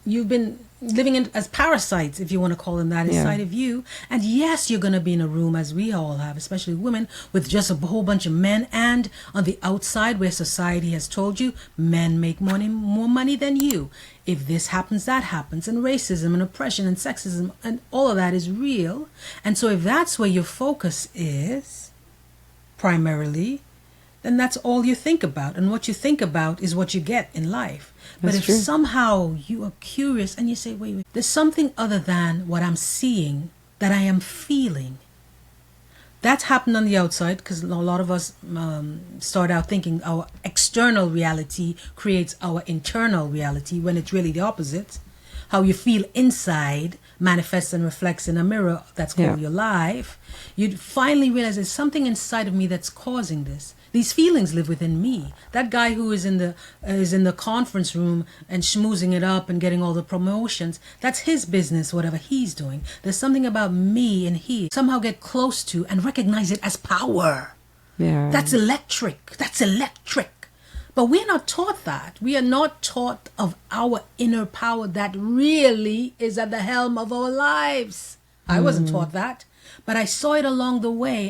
you've been living in as parasites, if you want to call them that, inside of you. And yes, you're going to be in a room, as we all have, especially women, with just a whole bunch of men, and on the outside where society has told you men make more money than you. If this happens, that happens, and racism and oppression and sexism and all of that is real. And so if that's where your focus is primarily, then that's all you think about. And what you think about is what you get in life. But if somehow you are curious and you say, wait, there's something other than what I'm seeing that I am feeling. That's happened on the outside, because a lot of us start out thinking our external reality creates our internal reality, when it's really the opposite. How you feel inside manifests and reflects in a mirror that's called your life. You'd finally realize there's something inside of me that's causing this. These feelings live within me. That guy who is in the conference room and schmoozing it up and getting all the promotions, that's his business, whatever he's doing. There's something about me and he. Somehow get close to and recognize it as power. Yeah. That's electric. But we're not taught that. We are not taught of our inner power that really is at the helm of our lives. I wasn't taught that, but I saw it along the way.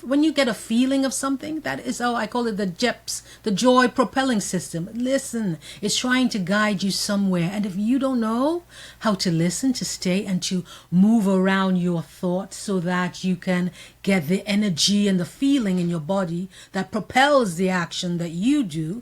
When you get a feeling of something, that is how I call it the JEPS, the joy propelling system. Listen, it's trying to guide you somewhere. And if you don't know how to listen, to stay, and to move around your thoughts so that you can get the energy and the feeling in your body that propels the action that you do,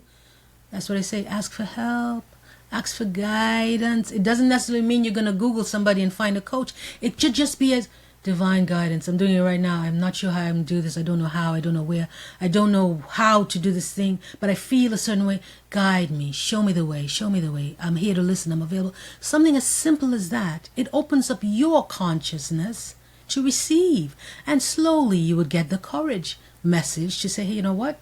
that's what I say, ask for help. Ask for guidance. It doesn't necessarily mean you're going to Google somebody and find a coach. It should just be as divine guidance. I'm doing it right now. I'm not sure how I'm going to do this. I don't know how. I don't know where. I don't know how to do this thing, but I feel a certain way. Guide me. Show me the way. Show me the way. I'm here to listen. I'm available. Something as simple as that. It opens up your consciousness to receive. And slowly you would get the courage message to say, hey, you know what?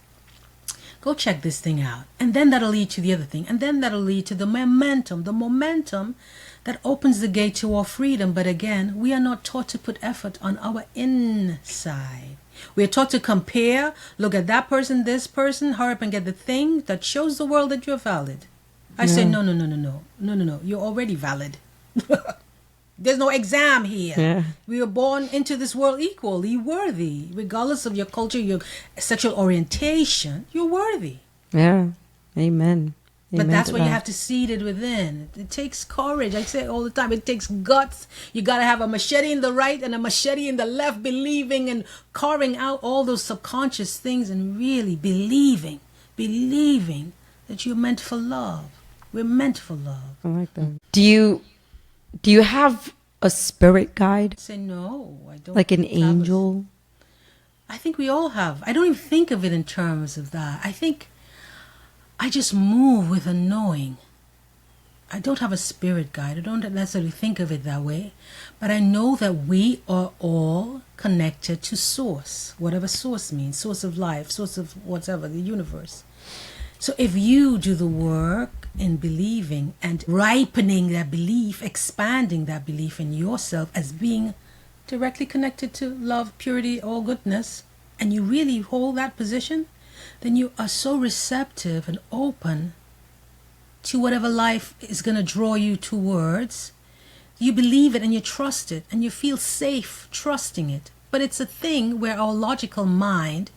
Go check this thing out. And then that'll lead to the other thing. And then that'll lead to the momentum that opens the gate to our freedom. But again, we are not taught to put effort on our inside. We are taught to compare, look at that person, this person, hurry up and get the thing that shows the world that you're valid. I say, no. You're already valid. There's no exam here. Yeah. We were born into this world equally worthy. Regardless of your culture, your sexual orientation, you're worthy. Yeah. Amen. But that's why you have to seed it within. It takes courage. I say all the time, it takes guts. You got to have a machete in the right and a machete in the left, believing and carving out all those subconscious things and really believing that you're meant for love. We're meant for love. I like that. Do you have a spirit guide? I say no, I don't. Like an angel? I think we all have. I don't even think of it in terms of that. I think I just move with a knowing. I don't have a spirit guide. I don't necessarily think of it that way. But I know that we are all connected to source, whatever source means, source of life, source of whatever, the universe. So if you do the work in believing and ripening that belief, expanding that belief in yourself as being directly connected to love, purity, all goodness, and you really hold that position, then you are so receptive and open to whatever life is going to draw you towards. You believe it and you trust it and you feel safe trusting it. But it's a thing where our logical mind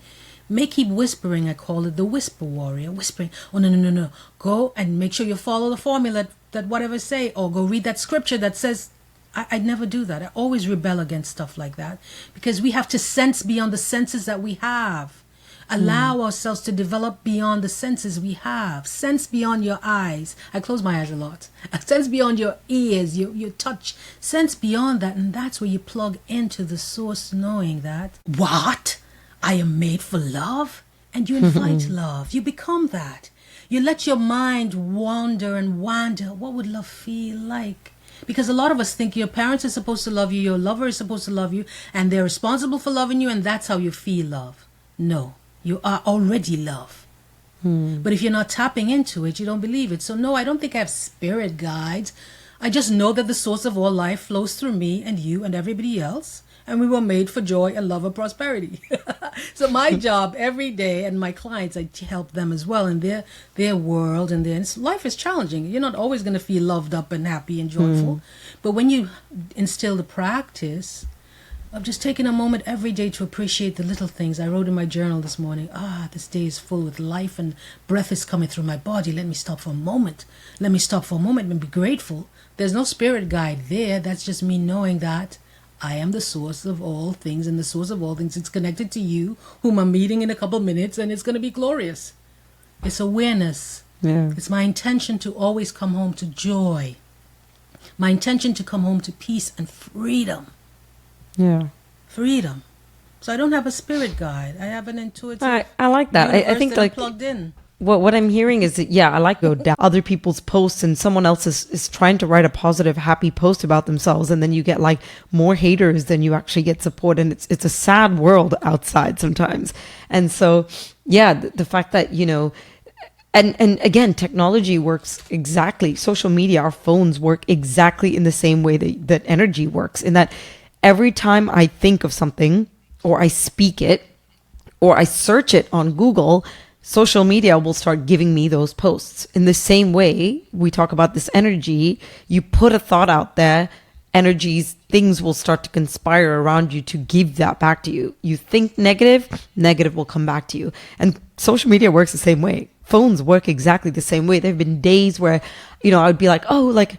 may keep whispering. I call it the whisper warrior, whispering, oh no, go and make sure you follow the formula that whatever say, or go read that scripture that says. I'd never do that. I always rebel against stuff like that, because we have to sense beyond the senses that we have. Allow ourselves to develop beyond the senses we have. Sense beyond your eyes. I close my eyes a lot. Sense beyond your ears, your touch. Sense beyond that, and that's where you plug into the source, knowing that, what? I am made for love, and you invite love. You become that. You let your mind wander and wander. What would love feel like? Because a lot of us think your parents are supposed to love you, your lover is supposed to love you, and they're responsible for loving you, and that's how you feel love. No, you are already love. But if you're not tapping into it, you don't believe it. So no, I don't think I have spirit guides. I just know that the source of all life flows through me and you and everybody else. And we were made for joy and love and prosperity. So my job every day, and my clients, I help them as well in their world. And life is challenging. You're not always going to feel loved up and happy and joyful. But when you instill the practice of just taking a moment every day to appreciate the little things. I wrote in my journal this morning, this day is full with life and breath is coming through my body. Let me stop for a moment. Let me stop for a moment and be grateful. There's no spirit guide there. That's just me knowing that I am the source of all things, and the source of all things is connected to you, whom I'm meeting in a couple minutes, and it's going to be glorious. It's awareness. Yeah. It's my intention to always come home to joy. My intention to come home to peace and freedom. Yeah. Freedom. So I don't have a spirit guide. I have an intuitive. I like that. I think that like I'm plugged in. What I'm hearing is that, I like to go down other people's posts, and someone else is trying to write a positive, happy post about themselves. And then you get like more haters than you actually get support. And it's a sad world outside sometimes. And so, the fact that, and again, technology works exactly, social media, our phones work exactly in the same way that energy works, in that every time I think of something or I speak it or I search it on Google, social media will start giving me those posts. In the same way, we talk about this energy, you put a thought out there, energies, things will start to conspire around you to give that back to you. You think negative, negative will come back to you. And social media works the same way. Phones work exactly the same way. There have been days where, I would be like, oh, like,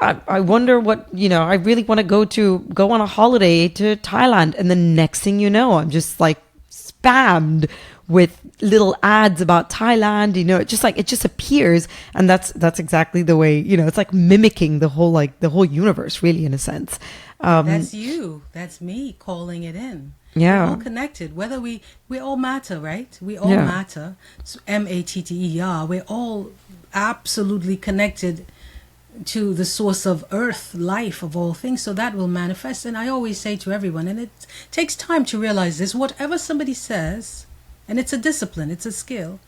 I wonder what, I really want to go on a holiday to Thailand. And the next thing you know, I'm just like spammed with little ads about Thailand, it just appears. And that's exactly the way, it's like mimicking the whole universe, really, in a sense. That's you. That's me calling it in. Yeah. We're all connected. Whether we all matter, right? We all matter. So MATTER. We're all absolutely connected to the source of earth, life, of all things. So that will manifest. And I always say to everyone, and it takes time to realize this, whatever somebody says, and it's a discipline, it's a skill.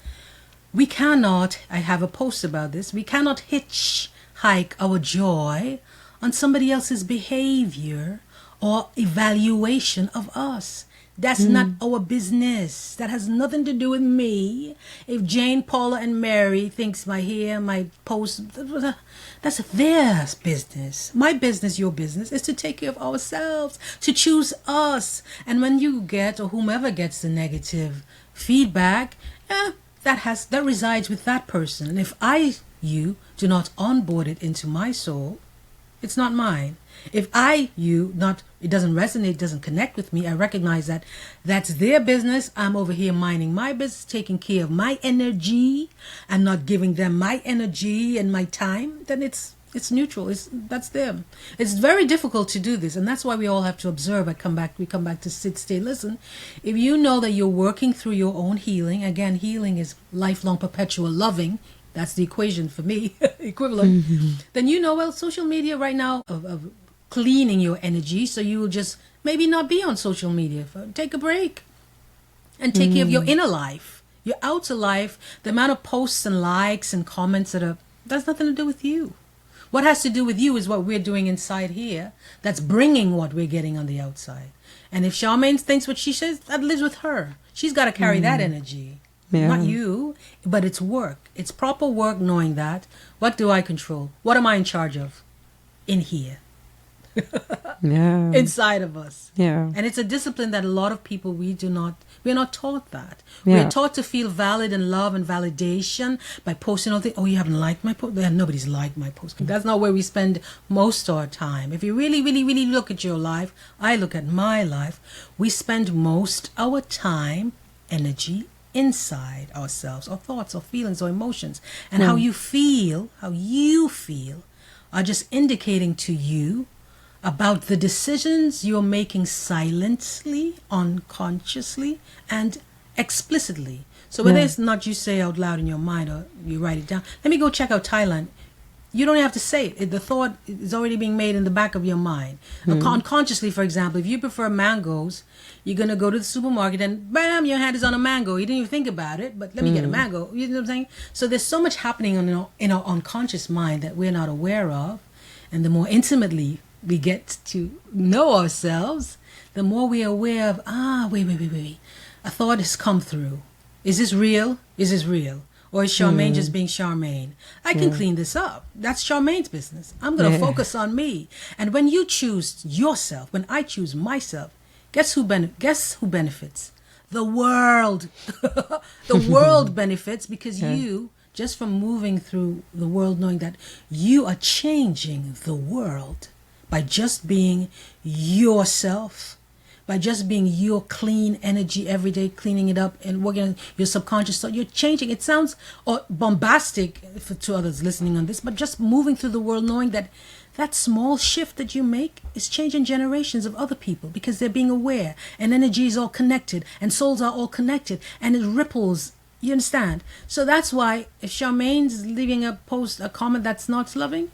We cannot, I have a post about this, we cannot hitchhike our joy on somebody else's behavior or evaluation of us. That's not our business. That has nothing to do with me. If Jane, Paula, and Mary thinks my hair, my post, that's their business. My business, your business, is to take care of ourselves, to choose us. And when you get, or whomever gets the negative feedback, that resides with that person. And if you do not onboard it into my soul, it's not mine. If it doesn't resonate, doesn't connect with me, I recognize that that's their business. I'm over here minding my business, taking care of my energy, and not giving them my energy and my time. Then it's neutral. That's them. It's very difficult to do this, and that's why we all have to observe. We come back to sit, stay, listen. If you know that you're working through your own healing, again, healing is lifelong, perpetual loving. That's the equation for me, equivalent. Then social media right now of cleaning your energy, so you will just maybe not be on social media. Take a break and take care of your inner life, your outer life. The amount of posts and likes and comments that's nothing to do with you. What has to do with you is what we're doing inside here. That's bringing what we're getting on the outside. And if Charmaine thinks what she says, that lives with her. She's got to carry that energy. Yeah. Not you, but it's work. It's proper work knowing that. What do I control? What am I in charge of? In here. Yeah. Inside of us. Yeah. And it's a discipline that a lot of people, we're not taught that. Yeah. We're taught to feel valid and love and validation by posting all things. Oh, you haven't liked my post? Nobody's liked my post. That's not where we spend most of our time. If you really, really, really look at your life, I look at my life, we spend most our time, energy, inside ourselves, our thoughts, our feelings, our emotions. And how you feel are just indicating to you about the decisions you're making silently, unconsciously, and explicitly. So whether it's not you say out loud in your mind or you write it down, let me go check out Thailand. You don't have to say it. The thought is already being made in the back of your mind. Unconsciously, for example, if you prefer mangoes, you're going to go to the supermarket and bam, your hand is on a mango. You didn't even think about it, but let me get a mango. You know what I'm saying? So there's so much happening in our unconscious mind that we're not aware of. And the more intimately we get to know ourselves, the more we're aware of, wait. A thought has come through. Is this real? Is this real? Or is Charmaine just being Charmaine? I can clean this up. That's Charmaine's business. I'm going to focus on me. And when you choose yourself, when I choose myself, guess who benefits? The world. The world benefits because you, just from moving through the world, knowing that you are changing the world by just being yourself, by just being your clean energy every day, cleaning it up and working on your subconscious thought. You're changing. It sounds bombastic to others listening on this, but just moving through the world knowing that that small shift that you make is changing generations of other people because they're being aware and energy is all connected and souls are all connected and it ripples. You understand? So that's why if Charmaine's leaving a comment that's not loving,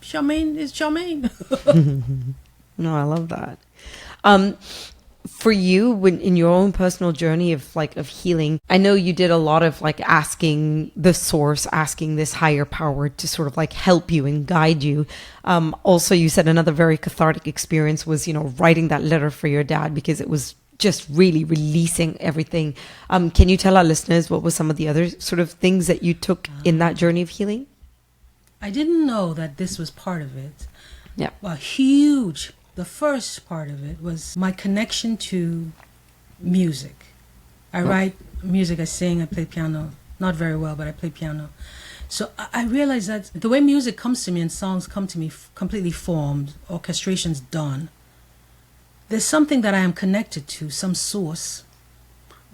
Charmaine is Charmaine. No, I love that. For you, when in your own personal journey of healing, I know you did a lot of asking the source, asking this higher power to sort of help you and guide you. Also, you said another very cathartic experience was, writing that letter for your dad because it was just really releasing everything. Can you tell our listeners what were some of the other sort of things that you took in that journey of healing? I didn't know that this was part of it. Yeah. Well, huge. The first part of it was my connection to music. I write music, I sing, I play piano. Not very well, but I play piano. So I realized that the way music comes to me and songs come to me completely formed, orchestration's done. There's something that I am connected to, some source.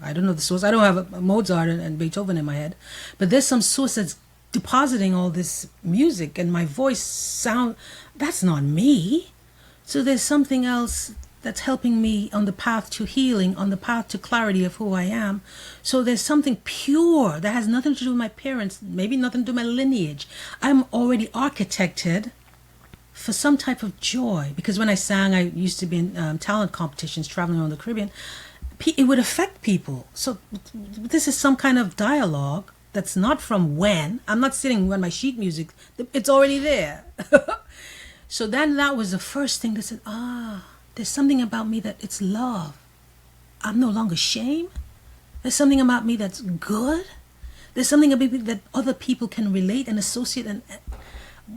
I don't know the source. I don't have a Mozart and Beethoven in my head. But there's some source that's depositing all this music and my voice sound. That's not me. So there's something else that's helping me on the path to healing, on the path to clarity of who I am. So there's something pure that has nothing to do with my parents, maybe nothing to do with my lineage. I'm already architected for some type of joy. Because when I sang, I used to be in talent competitions traveling around the Caribbean. It would affect people. So this is some kind of dialogue that's not from when. I'm not sitting on my sheet music. It's already there. So then that was the first thing that said, there's something about me that it's love. I'm no longer shame. There's something about me that's good. There's something about me that other people can relate and associate. And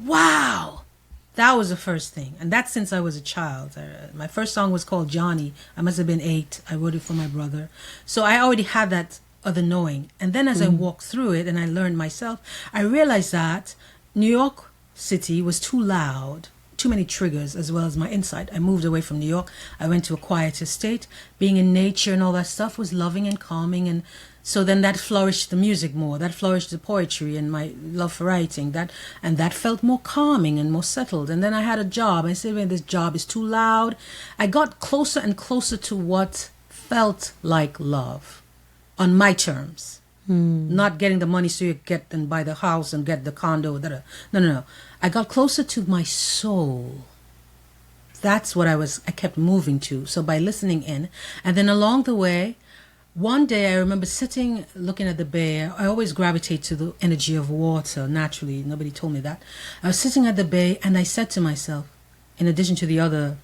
wow. That was the first thing. And that's since I was a child. My first song was called Johnny. I must have been 8. I wrote it for my brother. So I already had that other knowing. And then as I walked through it and I learned myself, I realized that New York City was too loud, too many triggers, as well as my insight. I moved away from New York. I went to a quieter state. Being in nature and all that stuff was loving and calming. And so then that flourished the music more. That flourished the poetry and my love for writing. That felt more calming and more settled. And then I had a job. I said, when this job is too loud. I got closer and closer to what felt like love on my terms. Not getting the money so you get and buy the house and get the condo. No. I got closer to my soul. That's what I kept moving to. So by listening in. And then along the way, one day I remember sitting, looking at the bay. I always gravitate to the energy of water, naturally. Nobody told me that. I was sitting at the bay and I said to myself, in addition to the other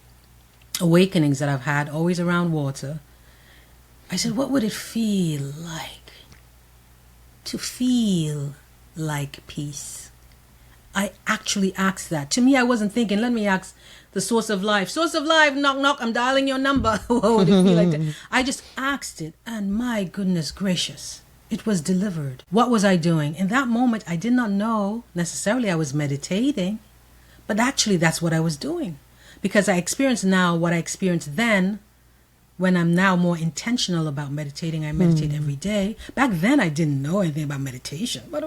awakenings that I've had, always around water, I said, what would it feel like to feel like peace? I actually asked that. To me, I wasn't thinking, let me ask the source of life. Source of life, knock, knock, I'm dialing your number. What would it feel like that? I just asked it, and my goodness gracious, it was delivered. What was I doing? In that moment, I did not know necessarily I was meditating, but actually that's what I was doing. Because I experience now what I experienced then. When I'm now more intentional about meditating, I meditate every day. Back then, I didn't know anything about meditation. But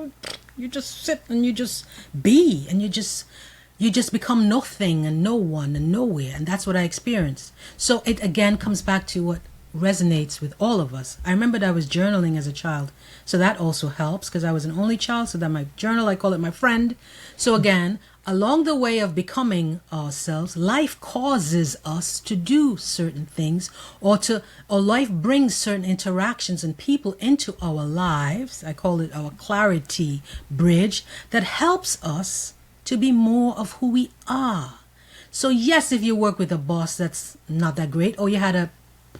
you just sit and you just be, and you just become nothing and no one and nowhere. And that's what I experienced. So it again comes back to what resonates with all of us. I remembered I was journaling as a child. So that also helps because I was an only child. So that my journal, I call it my friend. So again, along the way of becoming ourselves, life causes us to do certain things or life brings certain interactions and people into our lives. I call it our clarity bridge that helps us to be more of who we are. So yes, if you work with a boss that's not that great, or you had a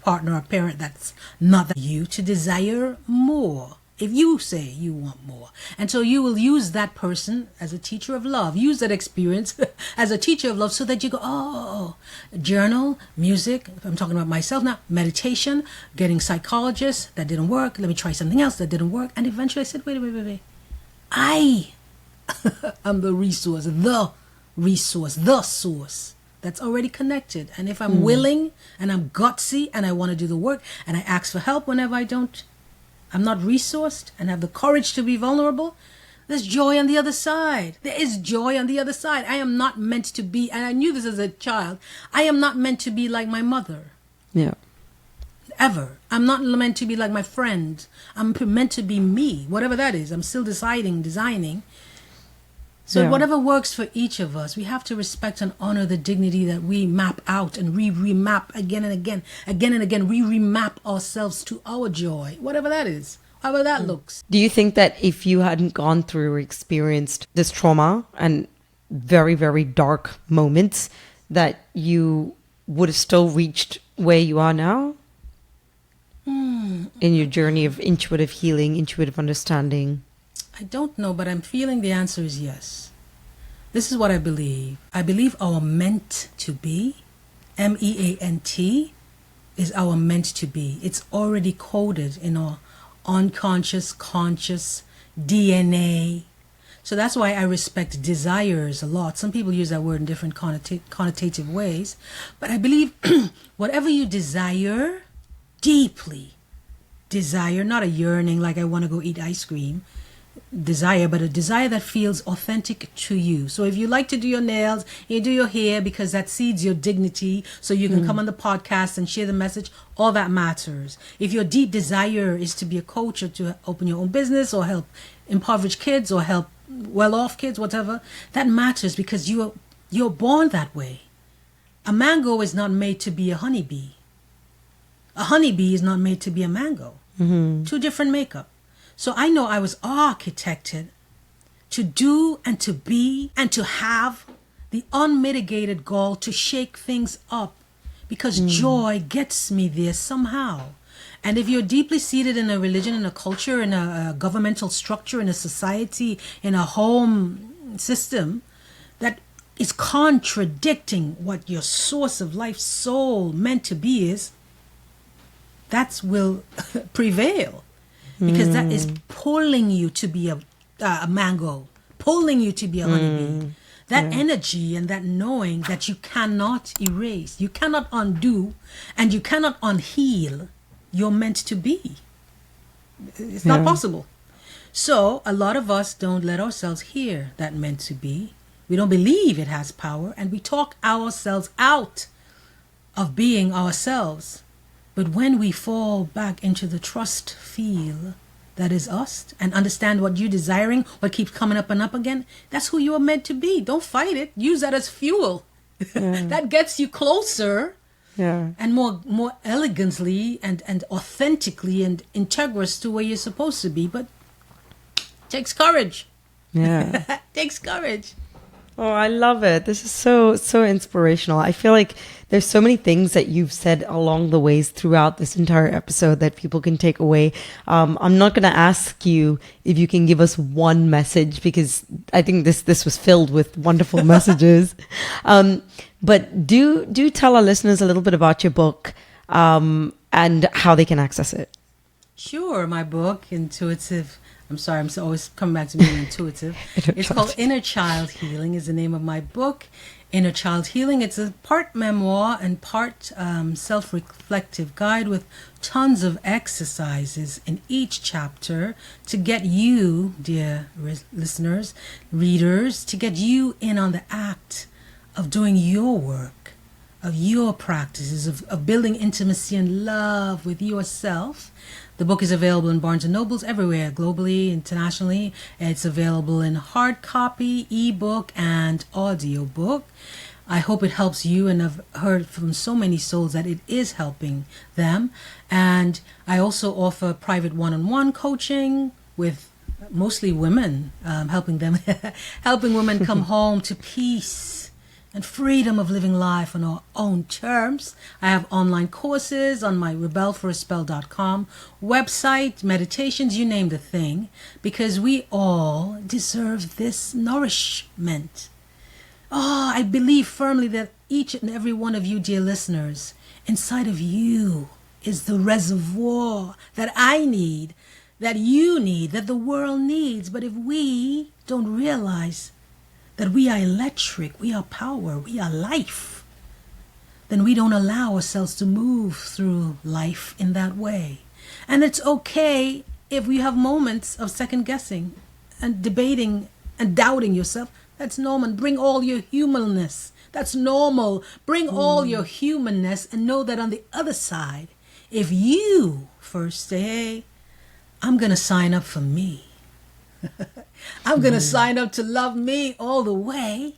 partner or parent that's not that, you to desire more. If you say you want more. And so you will use that person as a teacher of love. Use that experience as a teacher of love so that you go, journal, music. I'm talking about myself now. Meditation, getting psychologists. That didn't work. Let me try something else. That didn't work. And eventually I said, wait. I am the resource, the source that's already connected. And if I'm willing and I'm gutsy and I want to do the work and I ask for help whenever I'm not resourced and have the courage to be vulnerable, there's joy on the other side. There is joy on the other side. I am not meant to be, and I knew this as a child, I am not meant to be like my mother. Yeah. Ever. I'm not meant to be like my friend. I'm meant to be me, whatever that is. I'm still designing. So whatever works for each of us, we have to respect and honor the dignity that we map out and remap again and again. We remap ourselves to our joy, whatever that is, however that looks. Do you think that if you hadn't gone through or experienced this trauma and very, very dark moments, that you would have still reached where you are now? in your journey of intuitive healing, intuitive understanding? I don't know, but I'm feeling the answer is yes. This is what I believe. I believe our meant to be, MEANT, is our meant to be. It's already coded in our unconscious, conscious DNA. So that's why I respect desires a lot. Some people use that word in different connotative ways. But I believe whatever you desire, deeply desire, not a yearning like I want to go eat ice cream, desire, but a desire that feels authentic to you. So if you like to do your nails, you do your hair because that seeds your dignity, so you can come on the podcast and share the message, all that matters. If your deep desire is to be a coach or to open your own business or help impoverished kids or help well-off kids, whatever, that matters because you're born that way. A mango is not made to be a honeybee. A honeybee is not made to be a mango. Two different makeup. So I know I was architected to do and to be and to have the unmitigated goal to shake things up because joy gets me there somehow. And if you're deeply seated in a religion, in a culture, in a governmental structure, in a society, in a home system that is contradicting what your source of life, soul meant to be is, that will prevail. Because that is pulling you to be a mango, pulling you to be a honeybee. That energy and that knowing that you cannot erase, you cannot undo, and you cannot unheal, you're meant to be. It's not possible. So a lot of us don't let ourselves hear that meant to be. We don't believe it has power, and we talk ourselves out of being ourselves. But when we fall back into the trust feel that is us and understand what you're desiring, what keeps coming up and up again, that's who you are meant to be. Don't fight it. Use that as fuel. That gets you closer and more elegantly and authentically and integrous to where you're supposed to be. But takes courage. Yeah. Takes courage. Oh, I love it. This is so inspirational. I feel like there's so many things that you've said along the ways throughout this entire episode that people can take away. I'm not going to ask you if you can give us one message because I think this was filled with wonderful messages. But do tell our listeners a little bit about your book and how they can access it. Sure. My book, Intuitive. I'm sorry, I'm always coming back to being intuitive. It's called Inner Child Healing is the name of my book. Inner Child Healing. It's a part memoir and part self-reflective guide with tons of exercises in each chapter to get you, dear listeners, readers, to get you in on the act of doing your work, of your practices, of building intimacy and love with yourself. The book is available in Barnes & Nobles everywhere, globally, internationally. It's available in hard copy, ebook, and audiobook. I hope it helps you, and I've heard from so many souls that it is helping them. And I also offer private one-on-one coaching with mostly women, helping women come home to peace and freedom of living life on our own terms. I have online courses on my rebelforaspell.com website, meditations, you name the thing, because we all deserve this nourishment. Oh, I believe firmly that each and every one of you, dear listeners, inside of you is the reservoir that I need, that you need, that the world needs. But if we don't realize that we are electric, we are power, we are life, then we don't allow ourselves to move through life in that way. And it's okay if you have moments of second guessing and debating and doubting yourself. That's normal. Bring all your humanness. That's normal. Bring all your humanness and know that on the other side, if you first say, hey, I'm going to sign up for me. I'm going to sign up to love me all the way.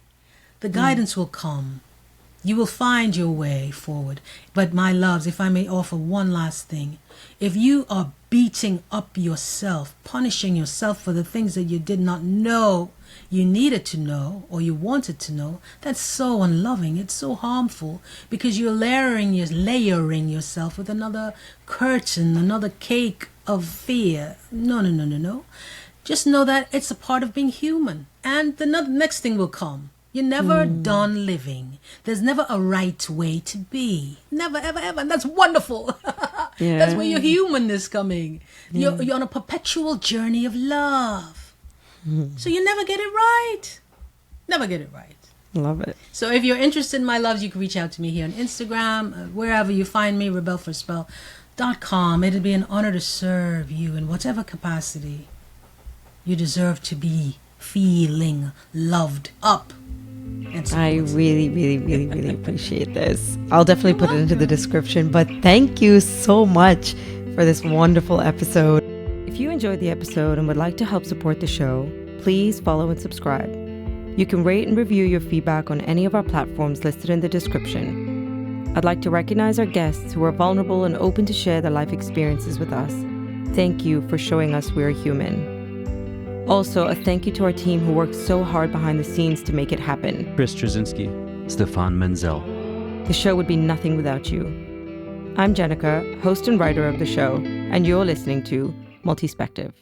The guidance will come. You will find your way forward. But my loves, if I may offer one last thing, if you are beating up yourself, punishing yourself for the things that you did not know you needed to know or you wanted to know, that's so unloving. It's so harmful because you're layering yourself with another curtain, another cake of fear. No. Just know that it's a part of being human. And the next thing will come. You're never done living. There's never a right way to be. Never, ever, ever. And that's wonderful. Yeah. That's where your humanness coming. You're on a perpetual journey of love. So you never get it right. Never get it right. Love it. So if you're interested in my loves, you can reach out to me here on Instagram, wherever you find me, rebelforspell.com. It'd be an honor to serve you in whatever capacity you deserve to be feeling loved up. I really, really, really, really appreciate this. I'll definitely put it into the description, but thank you so much for this wonderful episode. If you enjoyed the episode and would like to help support the show, please follow and subscribe. You can rate and review your feedback on any of our platforms listed in the description. I'd like to recognize our guests who are vulnerable and open to share their life experiences with us. Thank you for showing us we're human. Also, a thank you to our team who worked so hard behind the scenes to make it happen. Chris Trzynski, Stefan Menzel. The show would be nothing without you. I'm Jenica, host and writer of the show, and you're listening to Multispective.